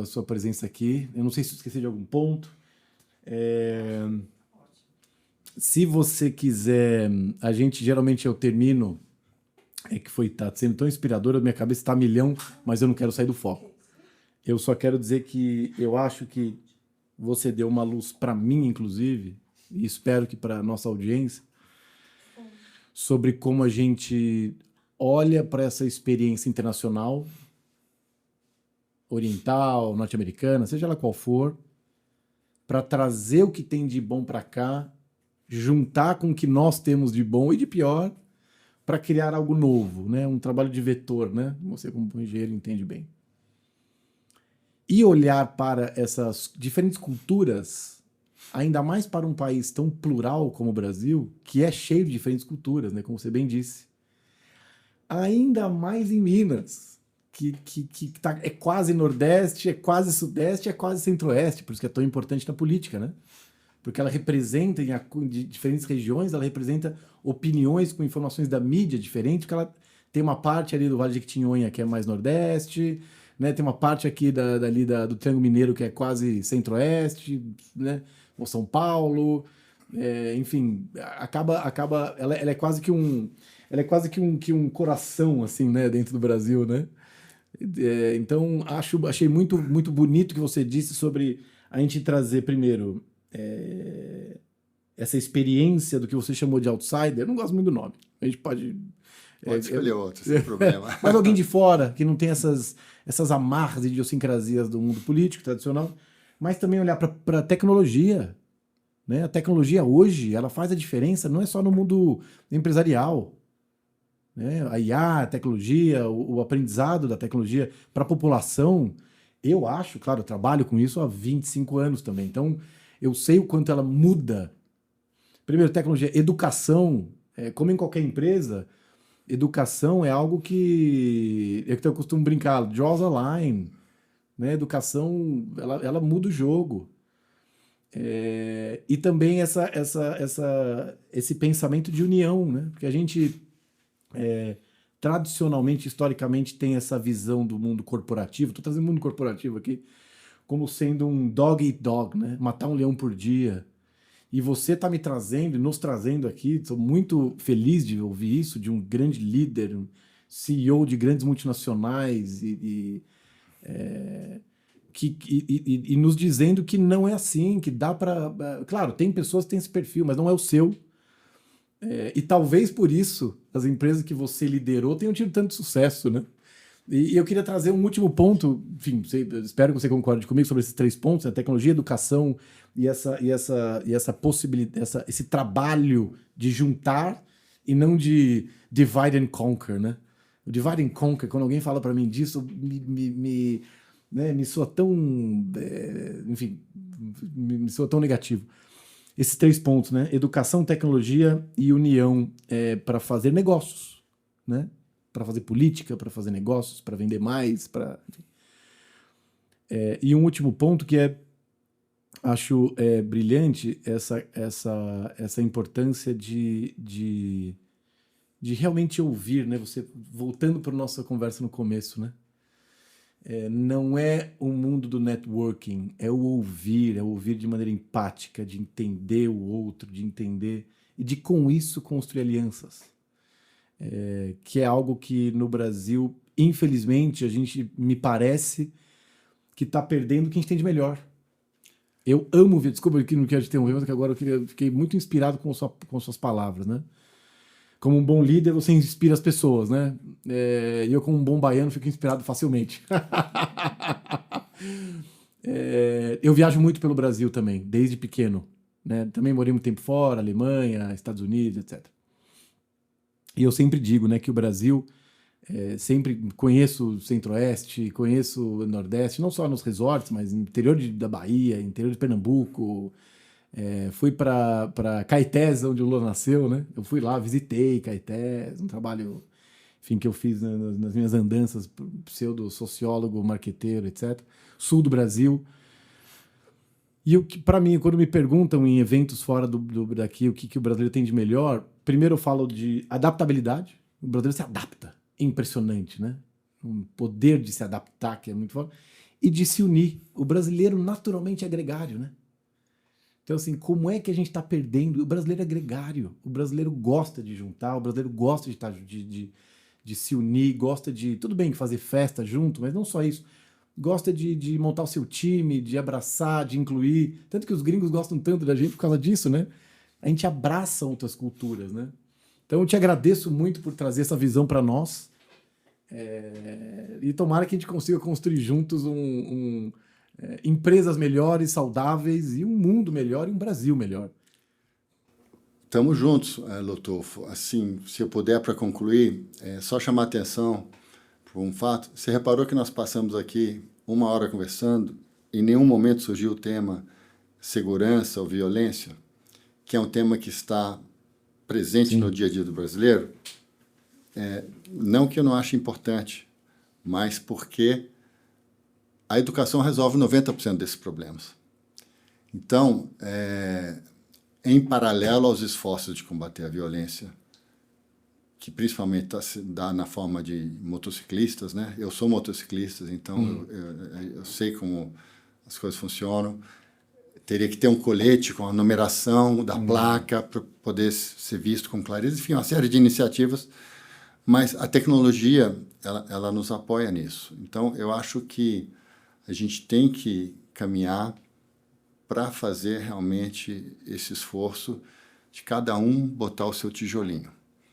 Speaker 1: sua presença aqui. Eu não sei se eu esqueci de algum ponto. Se você quiser, a gente geralmente eu termino, tá sendo tão inspirador, a minha cabeça está a milhão, mas eu não quero sair do foco. Eu só quero dizer que eu acho que você deu uma luz para mim, inclusive, e espero que para nossa audiência, sobre como a gente olha para essa experiência internacional, oriental, norte-americana, seja ela qual for, para trazer o que tem de bom para cá, juntar com o que nós temos de bom e de pior, para criar algo novo, né? Um trabalho de vetor, né? Você como engenheiro entende bem. E olhar para essas diferentes culturas, ainda mais para um país tão plural como o Brasil, que é cheio de diferentes culturas, né? Como você bem disse. Ainda mais em Minas, que é quase Nordeste, é quase Sudeste, é quase Centro-Oeste, por isso que é tão importante na política, né? Porque ela representa, de diferentes regiões, ela representa opiniões com informações da mídia diferentes, porque ela tem uma parte ali do Vale de Jequitinhonha que é mais Nordeste, né? Tem uma parte aqui do Triângulo Mineiro que é quase Centro-Oeste, né? Ou São Paulo, enfim, ela é quase que um coração, assim, né, dentro do Brasil, né? Então, achei muito, muito bonito que você disse sobre a gente trazer, primeiro, essa experiência do que você chamou de outsider. Eu não gosto muito do nome. A gente pode...
Speaker 2: Pode escolher outro, sem problema.
Speaker 1: Mas alguém de fora, que não tem essas amarras e idiosincrasias do mundo político tradicional, mas também olhar para a tecnologia. Né? A tecnologia hoje, ela faz a diferença, não é só no mundo empresarial. Né? A IA, a tecnologia, o aprendizado da tecnologia para a população, eu acho, claro, eu trabalho com isso há 25 anos também, então eu sei o quanto ela muda. Primeiro, tecnologia, educação, como em qualquer empresa, educação é algo que eu costumo brincar, draws a line. Né? Educação, ela muda o jogo. E também esse pensamento de união, né? Porque a gente tradicionalmente, historicamente, tem essa visão do mundo corporativo. Estou trazendo o mundo corporativo aqui como sendo um dog eat dog, né? Matar um leão por dia. E você está me trazendo, nos trazendo aqui, estou muito feliz de ouvir isso, de um grande líder, um CEO de grandes multinacionais e nos dizendo que não é assim, que dá para... Claro, tem pessoas que têm esse perfil, mas não é o seu. E talvez por isso as empresas que você liderou tenham tido tanto sucesso, né? E eu queria trazer um último ponto, enfim, espero que você concorde comigo sobre esses 3 pontos, a tecnologia, a educação e essa possibilidade, esse trabalho de juntar e não de divide and conquer, né? O divide and conquer, quando alguém fala para mim disso, me soa tão, enfim, me soa tão negativo. Esses 3 pontos, né? Educação, tecnologia e união para fazer negócios, né? Para fazer política, para fazer negócios, para vender mais, e um último ponto que acho brilhante essa importância de realmente ouvir, né? Você voltando para a nossa conversa no começo, né? Não é o mundo do networking, é o ouvir de maneira empática, de entender o outro, de entender e de com isso construir alianças. Que é algo que no Brasil, infelizmente, me parece que está perdendo o que a gente tem de melhor. Eu amo ver, desculpa que não quero te interromper, mas que agora fiquei muito inspirado com suas palavras, né? Como um bom líder, você inspira as pessoas, né? E eu, como um bom baiano, fico inspirado facilmente. Eu viajo muito pelo Brasil também, desde pequeno. Né? Também morei muito tempo fora, Alemanha, Estados Unidos, etc. E eu sempre digo, né, que o Brasil, sempre conheço o Centro-Oeste, conheço o Nordeste, não só nos resorts, mas no interior da Bahia, interior de Pernambuco. Fui para Caetés, onde o Lula nasceu, né? Eu fui lá, visitei Caetés, um trabalho, enfim, que eu fiz nas minhas andanças, pseudo-sociólogo, marqueteiro, etc. Sul do Brasil. E para mim, quando me perguntam em eventos fora daqui o que o brasileiro tem de melhor, primeiro eu falo de adaptabilidade. O brasileiro se adapta. Impressionante, né? Um poder de se adaptar que é muito forte. E de se unir. O brasileiro naturalmente é gregário, né? Então, assim, como é que a gente está perdendo? O brasileiro é gregário. O brasileiro gosta de juntar, o brasileiro gosta de se unir, gosta de... Tudo bem fazer festa junto, mas não só isso. Gosta de montar o seu time, de abraçar, de incluir. Tanto que os gringos gostam tanto da gente por causa disso, né? A gente abraça outras culturas, né? Então eu te agradeço muito por trazer essa visão para nós. E tomara que a gente consiga construir juntos empresas melhores, saudáveis, e um mundo melhor e um Brasil melhor.
Speaker 2: Estamos juntos, Lotolfo. Assim, se eu puder, para concluir, só chamar a atenção por um fato. Você reparou que nós passamos aqui 1 hora conversando, em nenhum momento surgiu o tema segurança ou violência, que é um tema que está presente no dia a dia do brasileiro? Não que eu não ache importante, mas porque a educação resolve 90% desses problemas. Então, em paralelo aos esforços de combater a violência, que principalmente dá na forma de motociclistas, né? Eu sou motociclista, então eu sei como as coisas funcionam. Teria que ter um colete com a numeração da placa para poder ser visto com clareza. Enfim, uma série de iniciativas, mas a tecnologia ela nos apoia nisso. Então, eu acho que a gente tem que caminhar para fazer realmente esse esforço de cada um botar o seu tijolinho.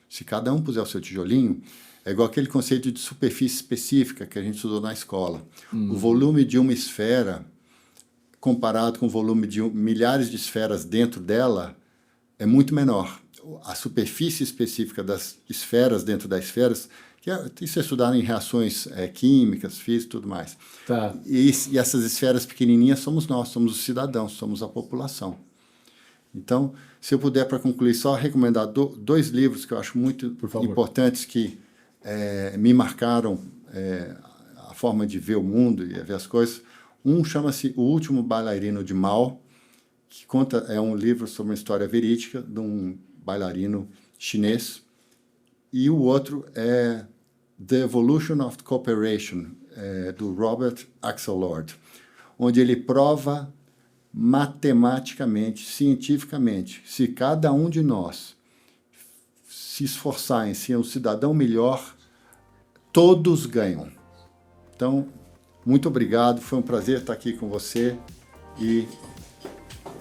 Speaker 2: Se cada um puser o seu tijolinho, é igual aquele conceito de superfície específica que a gente estudou na escola. O volume de uma esfera, comparado com o volume de milhares de esferas dentro dela, é muito menor. A superfície específica das esferas dentro das esferas, isso é estudado em reações químicas, físicas e tudo mais.
Speaker 1: Tá.
Speaker 2: E essas esferas pequenininhas somos nós, somos os cidadãos, somos a população. Então, se eu puder, para concluir, só recomendar dois livros que eu acho muito importantes, que me marcaram a forma de ver o mundo e ver as coisas. Um chama-se O Último Bailarino de Mao, que é um livro sobre uma história verídica de um bailarino chinês. E o outro é The Evolution of Cooperation, do Robert Axelrod, onde ele prova matematicamente, cientificamente, se cada um de nós se esforçar em ser um cidadão melhor, todos ganham. Então, muito obrigado, foi um prazer estar aqui com você e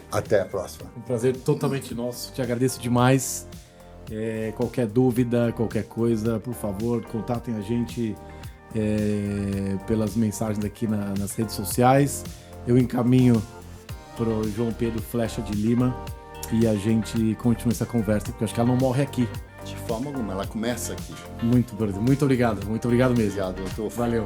Speaker 2: até a próxima.
Speaker 1: Um prazer totalmente nosso, te agradeço demais. Qualquer dúvida, qualquer coisa, por favor, contatem a gente pelas mensagens aqui nas redes sociais. Eu encaminho para o João Pedro Flecha de Lima e a gente continua essa conversa, porque eu acho que ela não morre aqui.
Speaker 2: De forma alguma, ela começa aqui.
Speaker 1: Muito obrigado mesmo.
Speaker 2: Obrigado, doutor.
Speaker 1: Valeu.